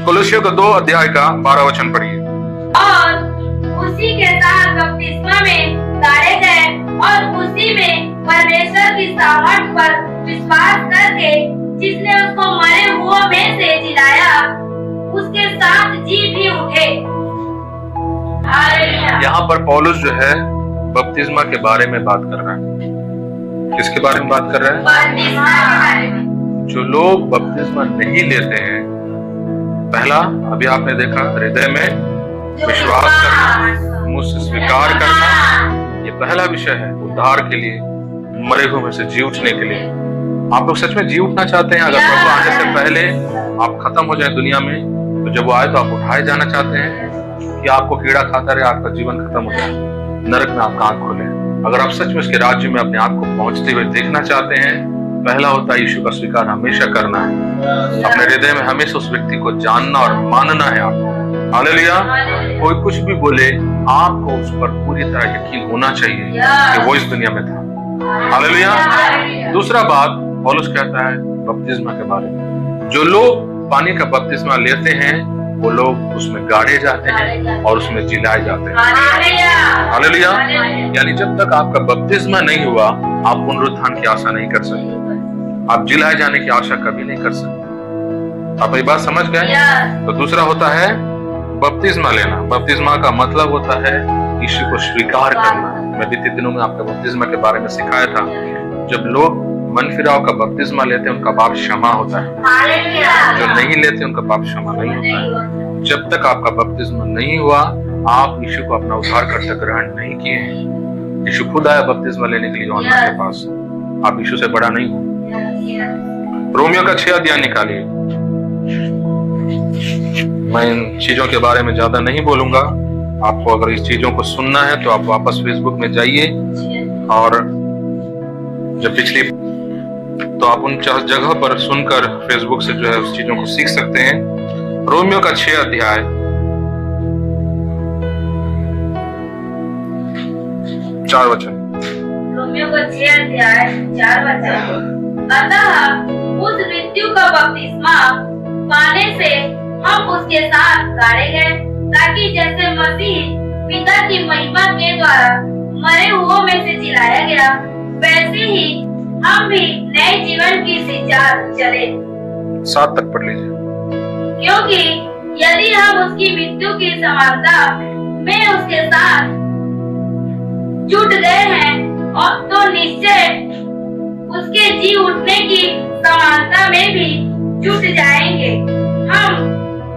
कोलोसियों का 2 अध्याय का 12 वचन पढ़िए। और उसी के साथ बपतिस्मा में गाड़े गए और उसी में परमेश्वर की सामर्थ पर विश्वास करके जिसने उसको मरे हुओं में से जिलाया, उसके साथ जी भी उठे। यहाँ पर पौलुस जो है बपतिस्मा के बारे में बात कर रहा है। किसके बारे में बात कर रहा है? बपतिस्मा के बारे में। जो लोग बपतिस्मा नहीं लेते हैं, पहला अभी आपने देखा, हृदय में विश्वास करना, मुंह से स्वीकार करना, ये पहला विषय है उद्धार के लिए, मरे हुए में से जी उठने के लिए। आप लोग सच में जी उठना चाहते हैं? अगर प्रभु आने से पहले आप खत्म हो जाए दुनिया में, तो जब वो आए तो आप उठाए जाना चाहते हैं कि आपको कीड़ा खाता रहे, आपका जीवन खत्म हो जाए, नरक में आपका आंख खोले? अगर आप सच में उसके राज्य में अपने आप को पहुंचते हुए देखना चाहते हैं, पहला होता है यीशु का स्वीकार हमेशा करना है। अपने हृदय में हमेशा उस व्यक्ति को जानना और मानना है आपको। हालेलुया। कोई कुछ भी बोले, आपको उस पर पूरी तरह यकीन होना चाहिए कि वो इस दुनिया में था। हालेलुया। दूसरा बात पौलुस कहता है बपतिस्मा के बारे में, जो लोग पानी का बपतिस्मा लेते हैं वो लोग उसमें गाड़े जाते हैं और उसमें जिलाए जाते हैं। हालेलुया। यानी जब तक आपका बपतिस्मा नहीं हुआ, आप पुनरुत्थान की आशा नहीं कर सकते, आप जिलाए जाने की आशा कभी नहीं कर सकते। आप ये बात समझ गए? तो दूसरा होता है बपतिस्मा लेना। बपतिस्मा का मतलब होता है यीशु को स्वीकार करना। मैं बीते दिनों में आपको बपतिस्मा के बारे में सिखाया था। जब लोग मन फिराव का बपतिस्मा लेते हैं, उनका पाप क्षमा होता है। जो नहीं लेते उनका पाप क्षमा नहीं होता है। जब तक आपका बपतिस्मा नहीं हुआ, आप यीशु को अपना उद्धारकर्ता ग्रहण नहीं किए हैं। यीशु खुद आया बपतिस्मा लेने के लिए यूहन्ना के पास। आप यीशु से बड़ा नहीं हो। रोमियो का 6 अध्याय निकालिए। मैं इन चीजों के बारे में ज्यादा नहीं बोलूंगा। आपको अगर इस चीजों को सुनना है तो आप वापस फेसबुक में जाइए और जब पिछली, तो आप उन जगह पर सुनकर फेसबुक से जो है उस चीजों को सीख सकते हैं। रोमियो का 6 अध्याय 4 वचन। रोमियो का 6 अध्याय 4 वचन। अतः उस मृत्यु का बपतिस्मा पाने से हम उसके साथ गाड़े गए, ताकि जैसे मसीह पिता की महिमा के द्वारा मरे हुओं में से जिलाया गया, वैसे ही हम भी नए जीवन की सी चाल चले। 7 तक पढ़ लीजिए। क्योंकि यदि हम उसकी मृत्यु की समानता में उसके साथ जुट गए हैं, और तो निश्चय उसके जी उठने की समानता में भी जुट जाएंगे। हम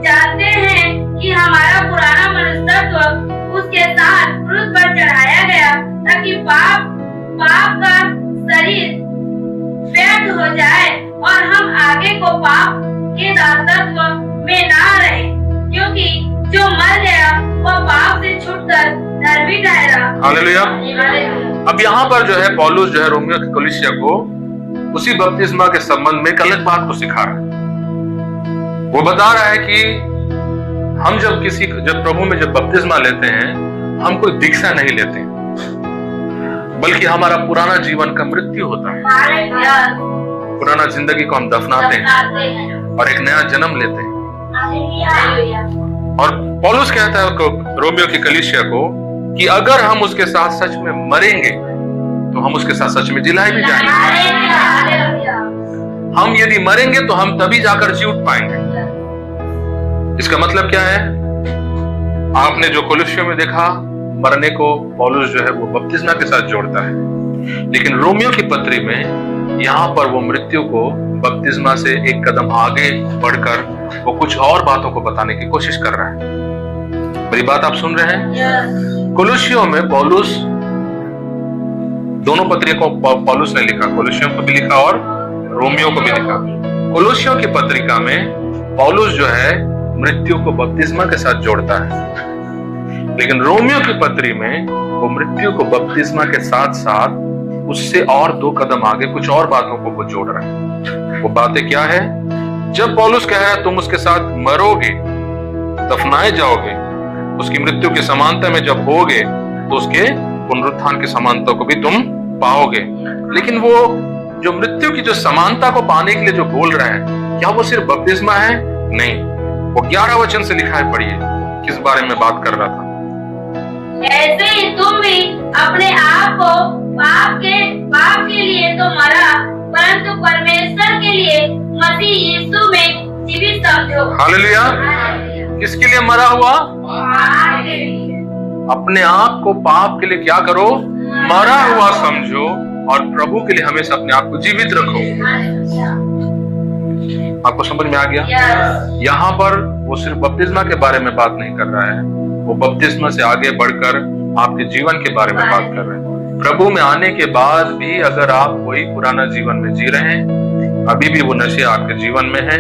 जानते हैं कि हमारा पुराना मनुष्यत्व उसके साथ क्रूस पर चढ़ाया गया, ताकि पाप का शरीर व्यर्थ हो जाए और हम आगे को पाप के दासत्व में ना रहे, क्योंकि जो मर गया वह पाप से छूटकर धर्मी ठहरा। हालेलुया। अब यहाँ पर जो है पौलुस जो है रोमियो की कलीसिया को उसी बपतिस्मा के संबंध में एक अलग बात को सिखा रहा है। वो बता रहा है कि हम जब प्रभु में जब बपतिस्मा लेते हैं, हम कोई दीक्षा नहीं लेते, बल्कि हमारा पुराना जीवन का मृत्यु होता है। पुराना जिंदगी को हम दफनाते हैं और एक नया जन्म लेते हैं। और पौलुस कहता है रोमियो की कलीसिया को कि अगर हम उसके साथ सच में मरेंगे तो हम उसके साथ सच में जिलाए भी जाएंगे। हम यदि मरेंगे तो हम तभी जाकर जी उठ पाएंगे। इसका मतलब क्या है? आपने जो कोलोसियों में देखा, मरने को पौलुस जो है वो बपतिस्मा के साथ जोड़ता है, लेकिन रोमियो की पत्री में यहाँ पर वो मृत्यु को बपतिस्मा से एक कदम आगे बढ़कर वो कुछ और बातों को बताने की कोशिश कर रहा है। मेरी बात आप सुन रहे हैं? कोलोसियों में पौलुस, दोनों पत्रियों को पौलुस ने लिखा, कोलोसियों को भी लिखा और रोमियो को भी लिखा। कोलोसियों की पत्रिका में पौलुस जो है मृत्यु को बपतिस्मा के साथ जोड़ता है, लेकिन रोमियो की पत्री में वो मृत्यु को बपतिस्मा के साथ साथ उससे और 2 कदम आगे कुछ और बातों को वो जोड़ रहा है। वो बातें क्या है? जब पौलुस कह रहा है तुम उसके साथ मरोगे, दफनाए जाओगे, उसकी मृत्यु की समानता में जब होगे तो उसके पुनरुत्थान की समानता को भी तुम पाओगे। लेकिन वो जो मृत्यु की जो समानता को पाने के लिए जो बोल रहा है, क्या वो सिर्फ बपतिस्मा है? नहीं, वो 11 वचन से लिखा है, पढ़िए किस बारे में बात कर रहा था। ऐसे ही तुम भी अपने आप को पाप के लिए तो मरा, परंतु परमेश्वर के लिए मसीह यीशु में जीवित समझो। हालेलुया। किसके लिए मरा हुआ? पाप के लिए। अपने आप को पाप के लिए क्या करो? मरा हुआ समझो और प्रभु के लिए हमेशा अपने आप को जीवित रखो। आपको समझ में आ गया? यहाँ पर वो सिर्फ बपतिस्मा के बारे में बात नहीं कर रहा है, वो बपतिस्मा से आगे बढ़कर आपके जीवन के बारे में बात कर रहे हैं। प्रभु में आने के बाद भी अगर आप वही पुराना जीवन में जी रहे हैं, अभी भी वो नशे आपके जीवन में है,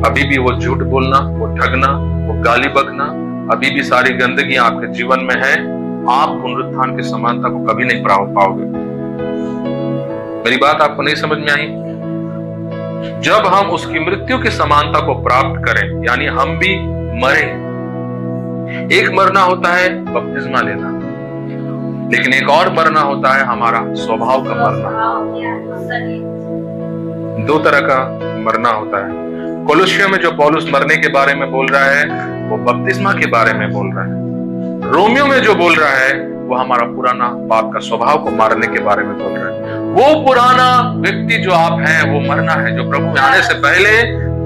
अभी भी वो झूठ बोलना, वो ठगना, वो गाली बकना, अभी भी सारी गंदगी आपके जीवन में है, आप पुनरुत्थान की समानता को कभी नहीं पाओगे। मेरी बात आपको नहीं समझ में आई? जब हम उसकी मृत्यु की समानता को प्राप्त करें, यानी हम भी मरे। एक मरना होता है बपतिस्मा लेना, लेकिन एक और मरना होता है हमारा स्वभाव का मरना। 2 तरह का मरना होता है। कोलोसियों में जो पौलुस मरने के बारे में बोल रहा है वो बपतिस्मा के बारे में बोल रहा है। रोमियो में जो बोल रहा है वो हमारा पुराना पाप का स्वभाव को मारने के बारे में बोल रहा है। वो पुराना व्यक्ति जो आप हैं वो मरना है, जो प्रभु में आने से पहले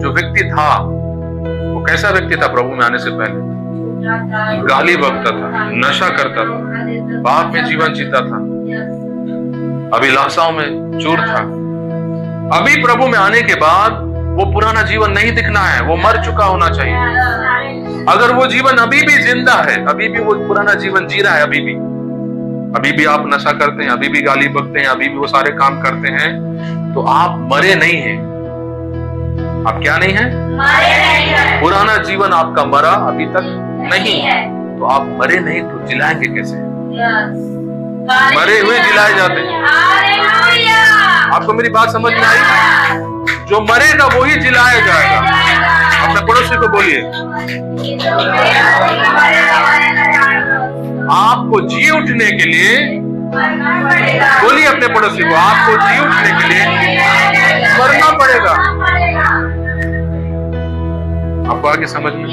जो व्यक्ति था, वो कैसा व्यक्ति था? प्रभु में आने से पहले गाली बकता था, नशा करता था, पाप में जीवन जीता था, अभिलाषाओं में चूर था। अभी प्रभु में आने के बाद वो पुराना जीवन नहीं दिखना है, वो मर चुका होना चाहिए। अगर वो जीवन अभी भी जिंदा है, अभी भी वो पुराना जीवन जी रहा है, अभी भी आप नशा करते हैं, अभी भी गाली बकते हैं, अभी भी वो सारे काम करते हैं, तो आप मरे नहीं हैं। आप क्या नहीं है? पुराना जीवन आपका मरा अभी तक नहीं है, तो आप मरे नहीं तो जिलाएंगे कैसे? मरे हुए जिलाए जाते हैं। आपको मेरी बात समझ में आई? जो मरेगा वो ही जिलाया जाएगा। अपने पड़ोसी को बोलिए, आपको जी उठने के लिए, बोलिए अपने पड़ोसी को, आपको जी उठने के लिए मरना पड़ेगा। आपको आगे समझ में?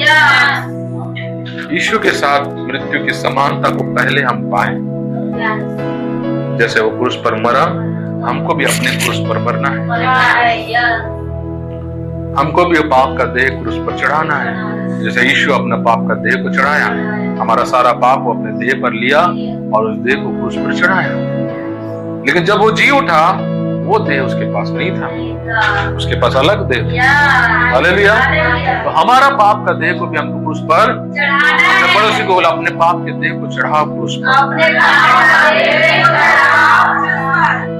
यीशु के साथ मृत्यु की समानता को पहले हम पाए। जैसे वो क्रूस पर मरा, हमको भी अपने क्रूस पर मरना है। हमको भी पाप का देह क्रूस पर चढ़ाना है। जैसे यीशु अपना पाप का देह को चढ़ाया, हमारा सारा पाप वो अपने देह पर लिया और उस देह को क्रूस पर चढ़ाया। लेकिन जब वो जी उठा, वो देह उसके पास नहीं था, उसके पास अलग देह था। हालेलुया। तो हमारा पाप का देह को भी हमको क्रूस पर, अपने पड़ोसी को बोला, अपने पाप के देह को चढ़ाओ क्रूस पर।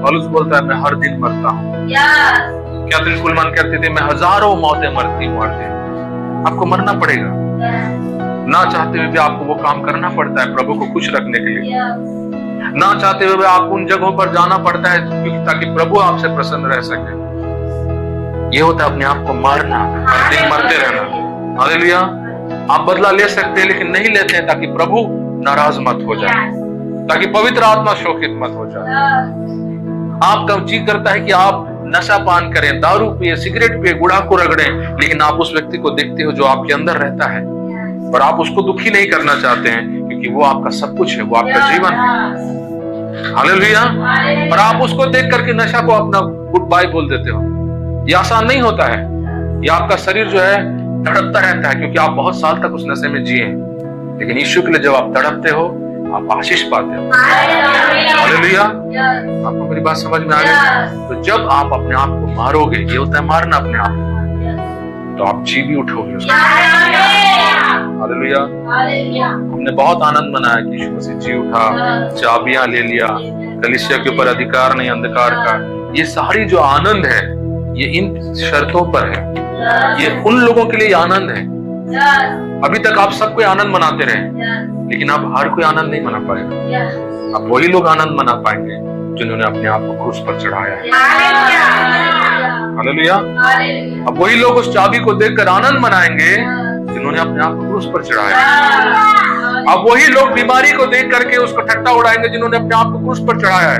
पौलुस बोलता है मैं हर दिन मरता हूँ। कैथरीन कुलमान कहती थी मैं हजारों मौतें मरती हूँ हर दिन। आपको मरना पड़ेगा, ना चाहते हुए भी आपको वो काम करना पड़ता है प्रभु को खुश रखने के लिए। ना चाहते हुए आप उन जगहों पर जाना पड़ता है क्योंकि ताकि प्रभु आपसे प्रसन्न रह सके। ये होता है अपने आप को मारना, हर दिन मरते रहना। हालेलुया। आप बदला ले सकते हैं लेकिन नहीं लेते हैं ताकि प्रभु नाराज मत हो जाए, ताकि पवित्र आत्मा शोकित मत हो जाए। आपका जी करता है कि आप नशा पान करें, दारू पिए, सिगरेट पिए, गुड़ाखू रगड़ें, लेकिन आप उस व्यक्ति को देखते हो जो आपके अंदर रहता है और आप उसको दुखी नहीं करना चाहते हैं क्योंकि वो आपका सब कुछ है, वो आपका जीवन है। हालेलुया। और आप उसको देख करके नशा को अपना गुड बाय बोल देते हो। ये आसान नहीं होता है। ये आपका शरीर जो है तड़पता रहता है क्योंकि आप बहुत साल तक उस नशे में जिए। लेकिन यीशु के लिए जब आप तड़पते हो, आप आशीष पाते हो। हालेलुया। आपको मेरी बात समझ में आ गई? तो जब आप अपने आप को मारोगे, ये होता है मारना अपने आप को, तो आप जी भी उठोगे। हालेलुया। हमने बहुत आनंद मनाया कि यीशु मसीह जी उठा, चाबियां ले लिया, कलीसिया के ऊपर अधिकार नहीं अंधकार का। ये सारी जो आनंद है ये इन शर्तों पर है, ये उन लोगों के लिए आनंद है। अभी तक आप सब कोई आनंद मनाते रहे, लेकिन अब हर कोई आनंद नहीं मना पाएगा। अब वही लोग आनंद मना पाएंगे जिन्होंने अपने आप को क्रूस पर चढ़ाया है। हालेलुया। अब वही लोग उस चाबी को देखकर आनंद मनाएंगे जिन्होंने अपने आप को क्रूस पर चढ़ाया है। अब वही लोग बीमारी को देख करके उसको ठट्टा उड़ाएंगे जिन्होंने अपने आप को क्रूस पर चढ़ाया है।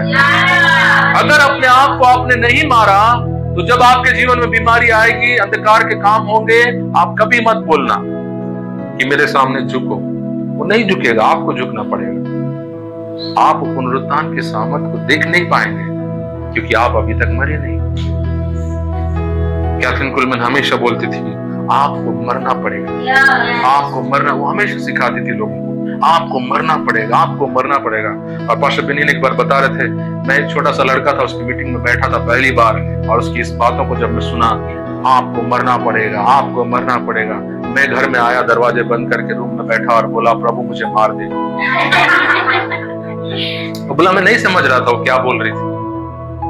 अगर अपने आप को आपने नहीं मारा तो जब आपके जीवन में बीमारी आएगी, अंधकार के काम होंगे, आप कभी मत बोलना कि मेरे सामने झुको। वो नहीं झुकेगा, आपको झुकना पड़ेगा। आप पुनरुत्थान के सामर्थ को देख नहीं पाएंगे क्योंकि आप अभी तक मरे नहीं। कैथरीन कुलमैन हमेशा बोलती थी आपको मरना पड़ेगा, आपको मरना। वो हमेशा सिखाती थी लोगों को आपको मरना पड़ेगा, आपको मरना पड़ेगा। और पास्टर बेनिन एक बार बता रहे थे, मैं एक छोटा सा लड़का था, उसकी मीटिंग में बैठा था पहली बार, और उसकी इस बातों को जब मैं सुना, आपको मरना पड़ेगा, आपको मरना पड़ेगा, मैं घर में आया, दरवाजे बंद करके रूम में बैठा और बोला प्रभु मुझे मार दे। तो बोला मैं नहीं समझ रहा था वो क्या बोल रही थी,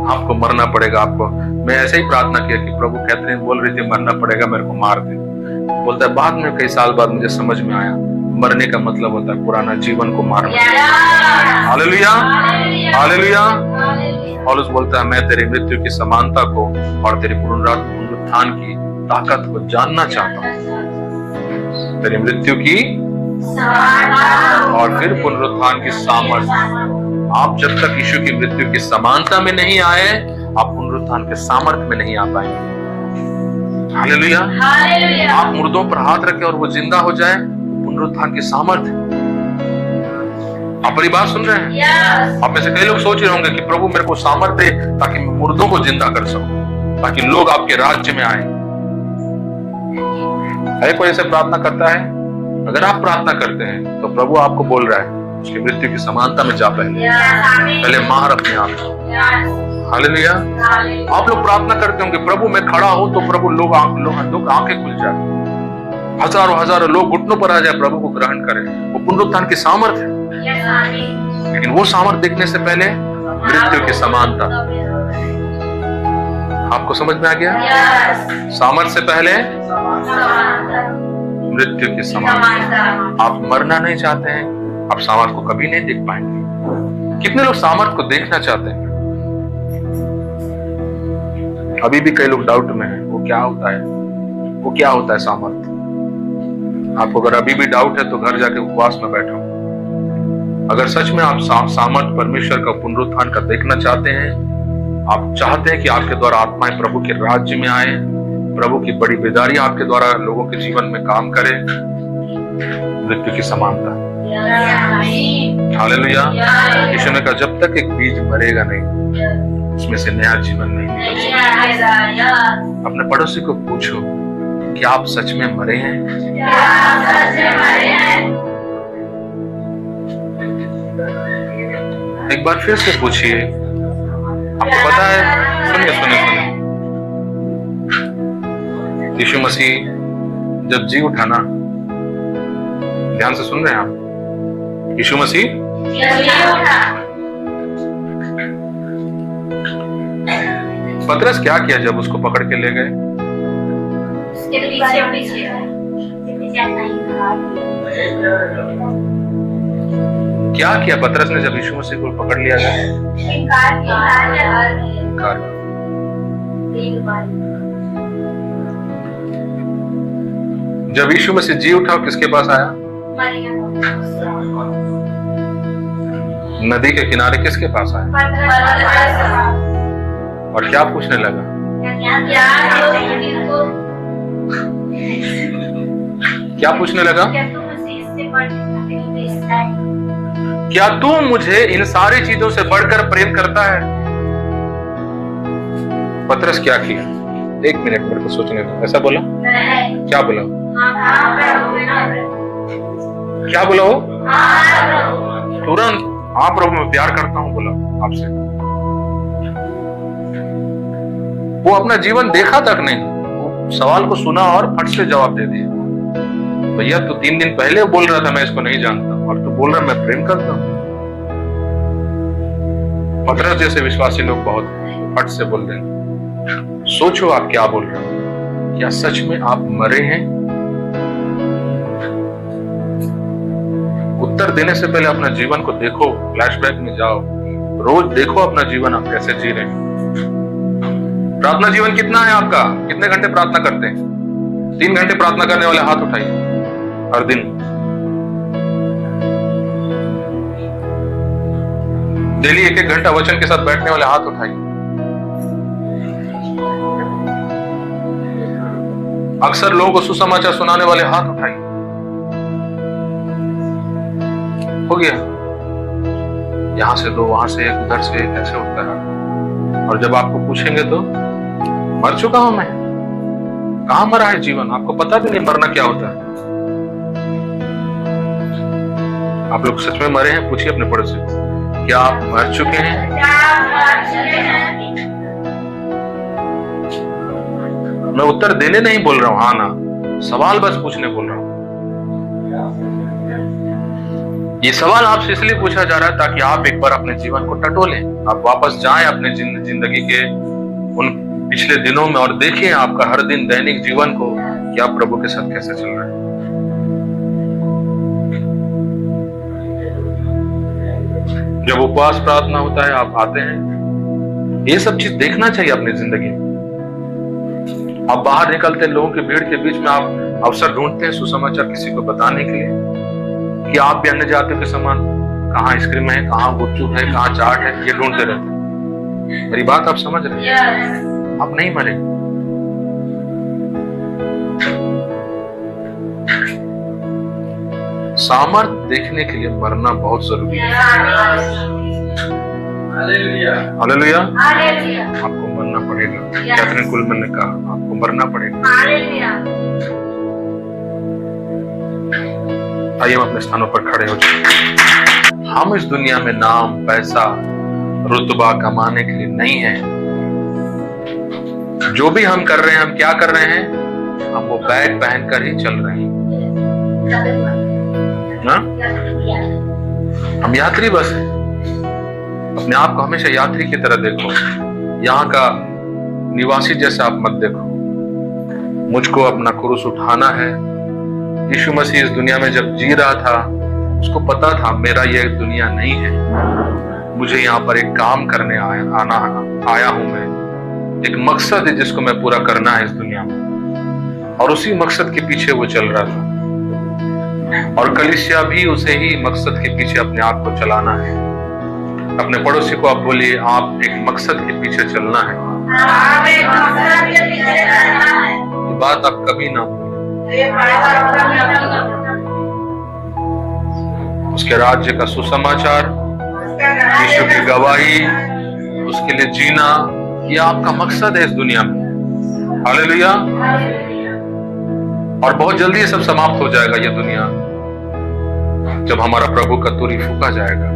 आपको मरना पड़ेगा आपको। मैं ऐसे ही प्रार्थना किया कि प्रभु कैथरीन बोल रही थी मरना पड़ेगा, मेरे को मार दे। बोलता है बाद में कई साल बाद मुझे समझ में आया मरने का मतलब होता है पुराना जीवन को मारना। Hallelujah, hallelujah. पौलुस बोलता है मैं तेरी मृत्यु की समानता को और तेरी पुनरुत्थान की ताकत को जानना चाहता हूँ। तेरी मृत्यु की और फिर पुनरुत्थान की सामर्थ्य। आप जब तक यीशु की मृत्यु की समानता में नहीं आए, आप पुनरुत्थान के सामर्थ्य में नहीं आ पाएंगे। हालेलुया। आप मुर्दों पर हाथ रखें और वो जिंदा हो जाए, पुनरुत्थान की सामर्थ्य। आप मेरी बात सुन रहे हैं? आप में से कई लोग सोच रहे होंगे कि प्रभु मेरे को सामर्थ्य दे ताकि मैं मुर्दों को जिंदा कर सकूं, ताकि लोग आपके राज्य में आए। है कोई ऐसे प्रार्थना करता है? अगर आप प्रार्थना करते हैं तो प्रभु आपको बोल रहा है उसकी मृत्यु की समानता में जा, पहले मार अपने आप को। हालेलुया। आप लोग प्रार्थना करते होंगे प्रभु मैं खड़ा हूं तो प्रभु लोग आंखें खुल जाए, हजारों हजारों लोग घुटनों पर आ जाए, प्रभु को ग्रहण करें। वो पुनरुत्थान की सामर्थ्य है, लेकिन वो सामर्थ्य देखने से पहले मृत्यु की समानता। आपको समझ में आ गया? सामर्थ्य से पहले मृत्यु की समानता। आप मरना नहीं चाहते हैं, आप सामर्थ्य को कभी नहीं देख पाएंगे। कितने लोग सामर्थ्य को देखना चाहते हैं? अभी भी कई लोग डाउट में हैं, वो क्या होता है, वो क्या होता है सामर्थ्य। आपको अगर अभी भी डाउट है तो घर जाके उपवास में बैठो। अगर सच में आप सामर्थ्य परमेश्वर का पुनरुत्थान का देखना चाहते हैं, आप चाहते हैं कि आपके द्वारा आत्माएं प्रभु के राज्य में आए, प्रभु की बड़ी बेदारी आपके द्वारा लोगों के जीवन में काम करे, मृत्यु की समानता। हालेलुया। यीशु ने कहा जब तक एक बीज मरेगा नहीं उसमें से नया जीवन नहीं निकलेगा। अपने पड़ोसी को पूछो कि आप सच में मरे हैं? एक बार फिर से पूछिए। आपको पता है, सुनिए सुनिए सुनिए, यीशु मसीह जब जी उठा ना, ध्यान से सुन रहे हैं आप? यीशु मसीह पतरस क्या किया जब उसको पकड़ के ले गए? क्या किया पतरस ने जब यीशु मसीह को पकड़ लिया गया? इनकार। जब यीशु मसीह जी उठा किसके पास आया? नदी के किनारे किसके पास आया? और क्या पूछने लगा? क्या पूछने लगा? क्या तू मुझे इन सारी चीजों से बढ़कर प्रेम करता है? पतरस क्या किया? एक मिनट मेरे को सोचने दो। ऐसा बोला? क्या बोला? क्या बोला वो? तुरंत हाँ प्रभु मैं प्यार करता हूं बोला आपसे। वो अपना जीवन देखा तक नहीं, वो सवाल को सुना और फट से जवाब दे दिया। भैया तू 3 दिन पहले बोल रहा था मैं इसको नहीं जानता, और तू बोल रहा मैं प्रेम करता हूं। पतरस जैसे विश्वासी लोग बहुत फट से बोल देंगे। सोचो आप क्या बोल रहे हो, क्या सच में आप मरे हैं? उत्तर देने से पहले अपना जीवन को देखो, फ्लैशबैक में जाओ, रोज देखो अपना जीवन आप कैसे जी रहे हैं। प्रार्थना जीवन कितना है आपका? कितने घंटे प्रार्थना करते हैं? 3 घंटे प्रार्थना करने वाले हाथ उठाइए हर दिन। डेली 1-1 घंटा वचन के साथ बैठने वाले हाथ उठाइए। अक्सर लोगों को सुसमाचार सुनाने वाले हाथ उठाइए। हो गया? यहां से 2, वहां से 1, उधर से 1, ऐसे होता है। और जब आपको पूछेंगे तो मर चुका हूं मैं। कहां मरा है जीवन? आपको पता भी नहीं मरना क्या होता है। आप लोग सच में मरे हैं? पूछिए अपने पड़ोसी को, क्या आप मर चुके हैं? मैं उत्तर देने नहीं बोल रहा हूं, हाँ ना, सवाल बस पूछने बोल रहा हूं। ये सवाल आपसे इसलिए पूछा जा रहा है ताकि आप एक बार अपने जीवन को टटोलें, आप वापस जाएं अपने जिंदगी के उन पिछले दिनों में और देखें आपका हर दिन दैनिक जीवन को कि आप प्रभु के साथ कैसे चल रहे हैं। जब उपवास प्रार्थना होता है, आप आते हैं, ये सब चीज देखना चाहिए अपनी जिंदगी में। आप बाहर निकलते लोगों की भीड़ के बीच में आप अवसर ढूंढते हैं सुसमाचार किसी को बताने के लिए कि आप भी अन्य जातियों के समान कहाँ आइसक्रीम है, कहाँ गुपचुप है, कहाँ चाट है, ये ढूंढते रहते हैं। मेरी बात आप समझ रहे हैं? आप नहीं मरे। सामर्थ देखने के लिए मरना बहुत जरूरी है। हालेलुया। आपको मरना पड़ेगा। कैथरीन कुलमन ने कहा आपको मरना पड़ेगा। आइए हम अपने स्थानों पर खड़े हो जाए। हम इस दुनिया में नाम, पैसा, रुतबा कमाने के लिए नहीं है। जो भी हम कर रहे हैं, हम क्या कर रहे हैं? हम वो बैग पहनकर ही चल रहे हैं ना? हम यात्री बस हैं। अपने आप को हमेशा यात्री की तरह देखो, यहाँ का निवासी जैसे आप मत देखो। मुझको अपना क्रूस उठाना है। यीशु मसीह इस दुनिया में जब जी रहा था, उसको पता था मेरा ये दुनिया नहीं है, मुझे यहाँ पर एक काम करने आया हूं मैं। एक मकसद है जिसको मैं पूरा करना है इस दुनिया में, और उसी मकसद के पीछे वो चल रहा था। और कलीसिया भी उसे ही मकसद के पीछे अपने आप को चलाना है। अपने पड़ोसी को आप बोलिए, आप एक मकसद के पीछे चलना है। ये बात आप कभी ना भूलें। उसके राज्य का सुसमाचार, यीशु की गवाही, उसके लिए जीना, ये आपका मकसद है इस दुनिया में। हालेलुया। और बहुत जल्दी ये सब समाप्त हो जाएगा, ये दुनिया, जब हमारा प्रभु का तुरी फूका जाएगा।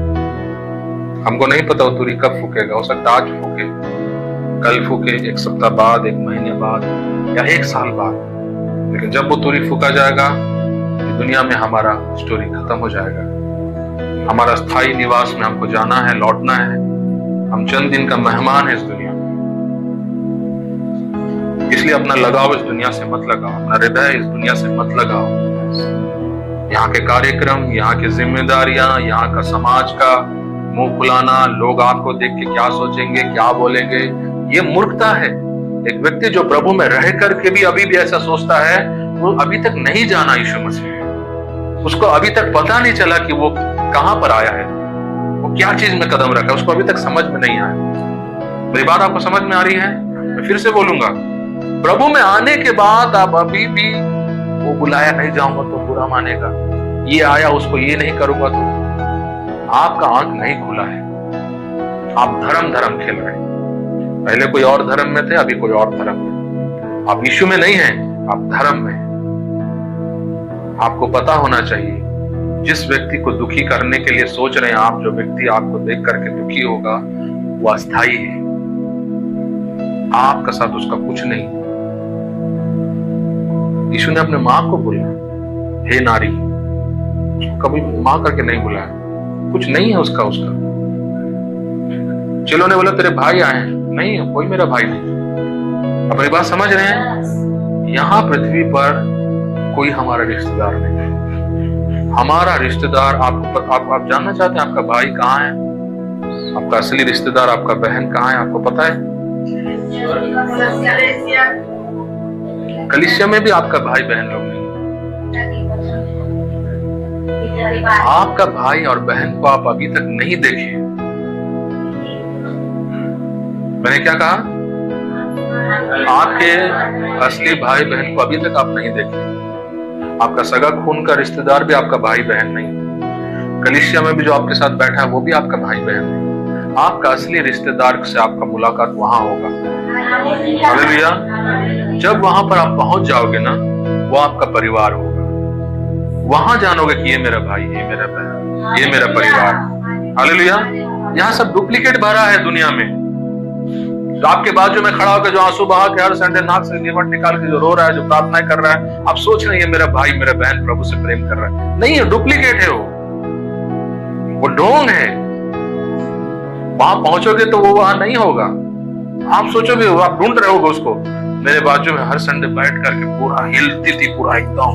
हमको नहीं पता वो तुरी कब फूकेगा। हो सकता आज फूके, कल फूके, 1 सप्ताह बाद, 1 महीने बाद, या 1 साल बाद। लेकिन जब वो तुरी फूका जाएगा, दुनिया में हमारा स्टोरी खत्म हो जाएगा। हमारा स्थायी निवास में हमको जाना है, लौटना है। हम चंद दिन का मेहमान है इस दुनिया में। इसलिए अपना लगाव इस दुनिया से मत लगाओ, अपना हृदय इस दुनिया से मत लगाओ। यहाँ के कार्यक्रम, यहाँ की जिम्मेदारियां, यहाँ का समाज का मुंह खुलाना, लोग आपको देख के क्या सोचेंगे, क्या बोलेंगे, ये मूर्खता है। एक व्यक्ति जो प्रभु में रह करके भी अभी भी ऐसा सोचता है, वो अभी तक नहीं जाना यीशु मसीह। उसको अभी तक पता नहीं चला कि वो कहां पर आया है, वो क्या चीज में कदम रखा, उसको अभी तक समझ में नहीं आया। मेरी बात आपको समझ में आ रही है? मैं फिर से बोलूंगा, प्रभु में आने के बाद आप अभी भी वो बुलाया नहीं जाऊंगा तो बुरा मानेगा, ये आया उसको ये नहीं करूंगा तो, आपका आंख नहीं खुला है। आप धर्म खेल रहे हैं। पहले कोई और धर्म में थे, अभी कोई और धर्म में। आप यीशु में नहीं हैं, आप धर्म में हैं। आपको पता होना चाहिए जिस व्यक्ति को दुखी करने के लिए सोच रहे हैं आप, जो व्यक्ति आपको देख करके दुखी होगा, वो अस्थाई है। आपका साथ उसका कुछ नहीं। यीशु ने अपने माँ को बोला, हे नारी, कभी माँ करके नहीं बुलाया, कुछ नहीं है उसका। चलो ने बोला तेरे भाई आए हैं, नहीं है कोई मेरा भाई नहीं। अपनी बात समझ रहे हैं? यहाँ पृथ्वी पर कोई हमारा रिश्तेदार नहीं है। हमारा रिश्तेदार आप जानना चाहते हैं आपका भाई कहाँ है? आपका असली रिश्तेदार, आपका बहन कहाँ है? आपको पता है? कलीसिया में भी आपका भाई बहन लोग नहीं। आपका भाई और बहन को आप अभी तक नहीं देखे। मैंने क्या कहा? आपके असली भाई बहन को अभी तक आप नहीं देखे। आपका सगा खून का रिश्तेदार भी आपका भाई बहन नहीं। कलीसिया में भी जो आपके साथ बैठा है वो भी आपका भाई बहन नहीं। आपका असली रिश्तेदार से आपका मुलाकात वहां होगा। हालेलुया। जब वहां पर आप पहुंच जाओगे ना, वो आपका परिवार होगा। वहां जानोगे कि ये मेरा भाई, ये मेरा बहन, ये मेरा परिवार। हालेलुया। यहाँ सब डुप्लीकेट भरा है दुनिया में। जो आपके बाजू में खड़ा होकर जो आंसू बहा के हर संडे नाक से लीवर निकाल के जो रो रहा है, जो प्रार्थना कर रहा है, आप सोच रहे हैं मेरा भाई मेरा बहन प्रभु से प्रेम कर रहा है। नहीं है, डुप्लीकेट है वो ढोंग है। वहां पहुंचोगे तो वो वहां नहीं होगा। आप सोचोगे, आप ढूंढ रहे होगे उसको। मेरे बाजू में हर संडे बैठ करके पूरा हिलती थी, पूरा एकदम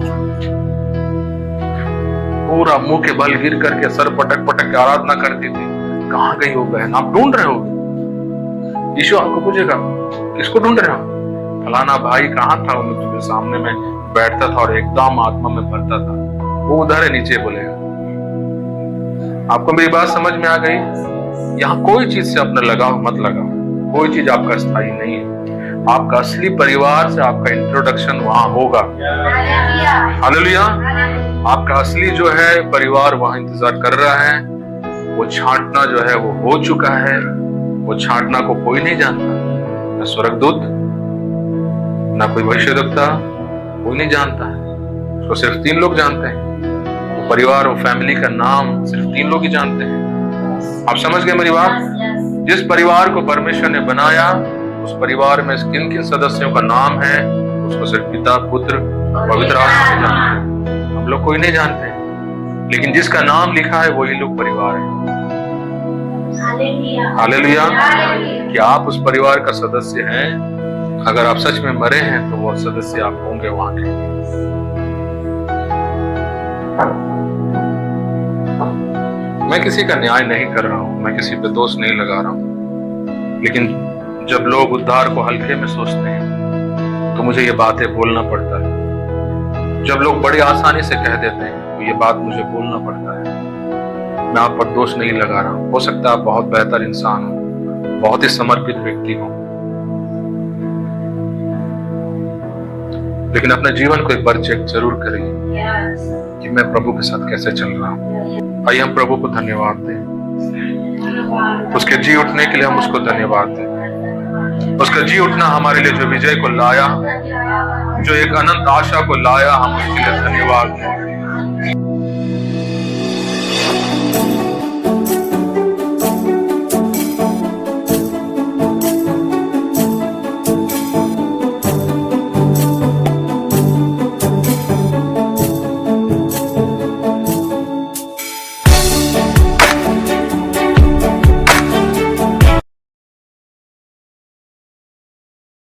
पूरा मुंह के बल गिर करके सर पटक पटक के आराधना करती थी। कहाँ गई वो बहन? आप ढूंढ रहे होगे। यीशु आपको पूछेगा, किसको ढूंढ रहे हो? फलाना भाई कहाँ था? वो तुझे सामने में बैठता था और एकदम आत्मा में भरता था, वो उधर है नीचे बोलेगा। आपको मेरी बात समझ में आ गई? यहाँ कोई चीज से अपना लगाव मत लगाओ। कोई चीज आपका स्थायी नहीं है। आपका असली परिवार से आपका इंट्रोडक्शन वहां होगा। हालेलुया। आपका असली जो है परिवार वहां इंतजार कर रहा है। वो छांटना जो है वो हो चुका है। वो छांटना को कोई नहीं जानता, न स्वर्गदूत, न कोई भविष्यद्वक्ता, कोई नहीं जानता है। उसको सिर्फ 3 लोग जानते हैं। वो परिवार, वो फैमिली का नाम सिर्फ 3 लोग ही जानते हैं। आप समझ गए मेरी बात? जिस परिवार को परमेश्वर ने बनाया, उस परिवार में किन किन सदस्यों का नाम है, उसको सिर्फ पिता, पुत्र, पवित्र आत्मा जानते हैं। हम लोग कोई नहीं जानते, लेकिन जिसका नाम लिखा है वही लोग परिवार है। हालेलुया। क्या आप उस परिवार का सदस्य हैं? अगर आप सच में मरे हैं तो वो सदस्य आप होंगे वहां के। मैं किसी का न्याय नहीं कर रहा हूं, मैं किसी पे दोष नहीं लगा रहा हूं, लेकिन जब लोग उद्धार को हल्के में सोचते हैं तो मुझे ये बातें बोलना पड़ता है। जब लोग बड़ी आसानी से कह देते हैं तो ये बात मुझे बोलना पड़ता है। मैं आप पर दोष नहीं लगा रहा हूं। हो सकता है आप बहुत बेहतर इंसान हो, बहुत ही समर्पित व्यक्ति हो, लेकिन अपने जीवन को एक बार चेक जरूर करिए कि मैं प्रभु के साथ कैसे चल रहा हूँ। आइए हम प्रभु को धन्यवाद दें। उसके जी उठने के लिए हम उसको धन्यवाद दें। उसका जी उठना हमारे लिए जो विजय को लाया, जो एक अनंत आशा को लाया, हम उसके लिए धन्यवाद दें।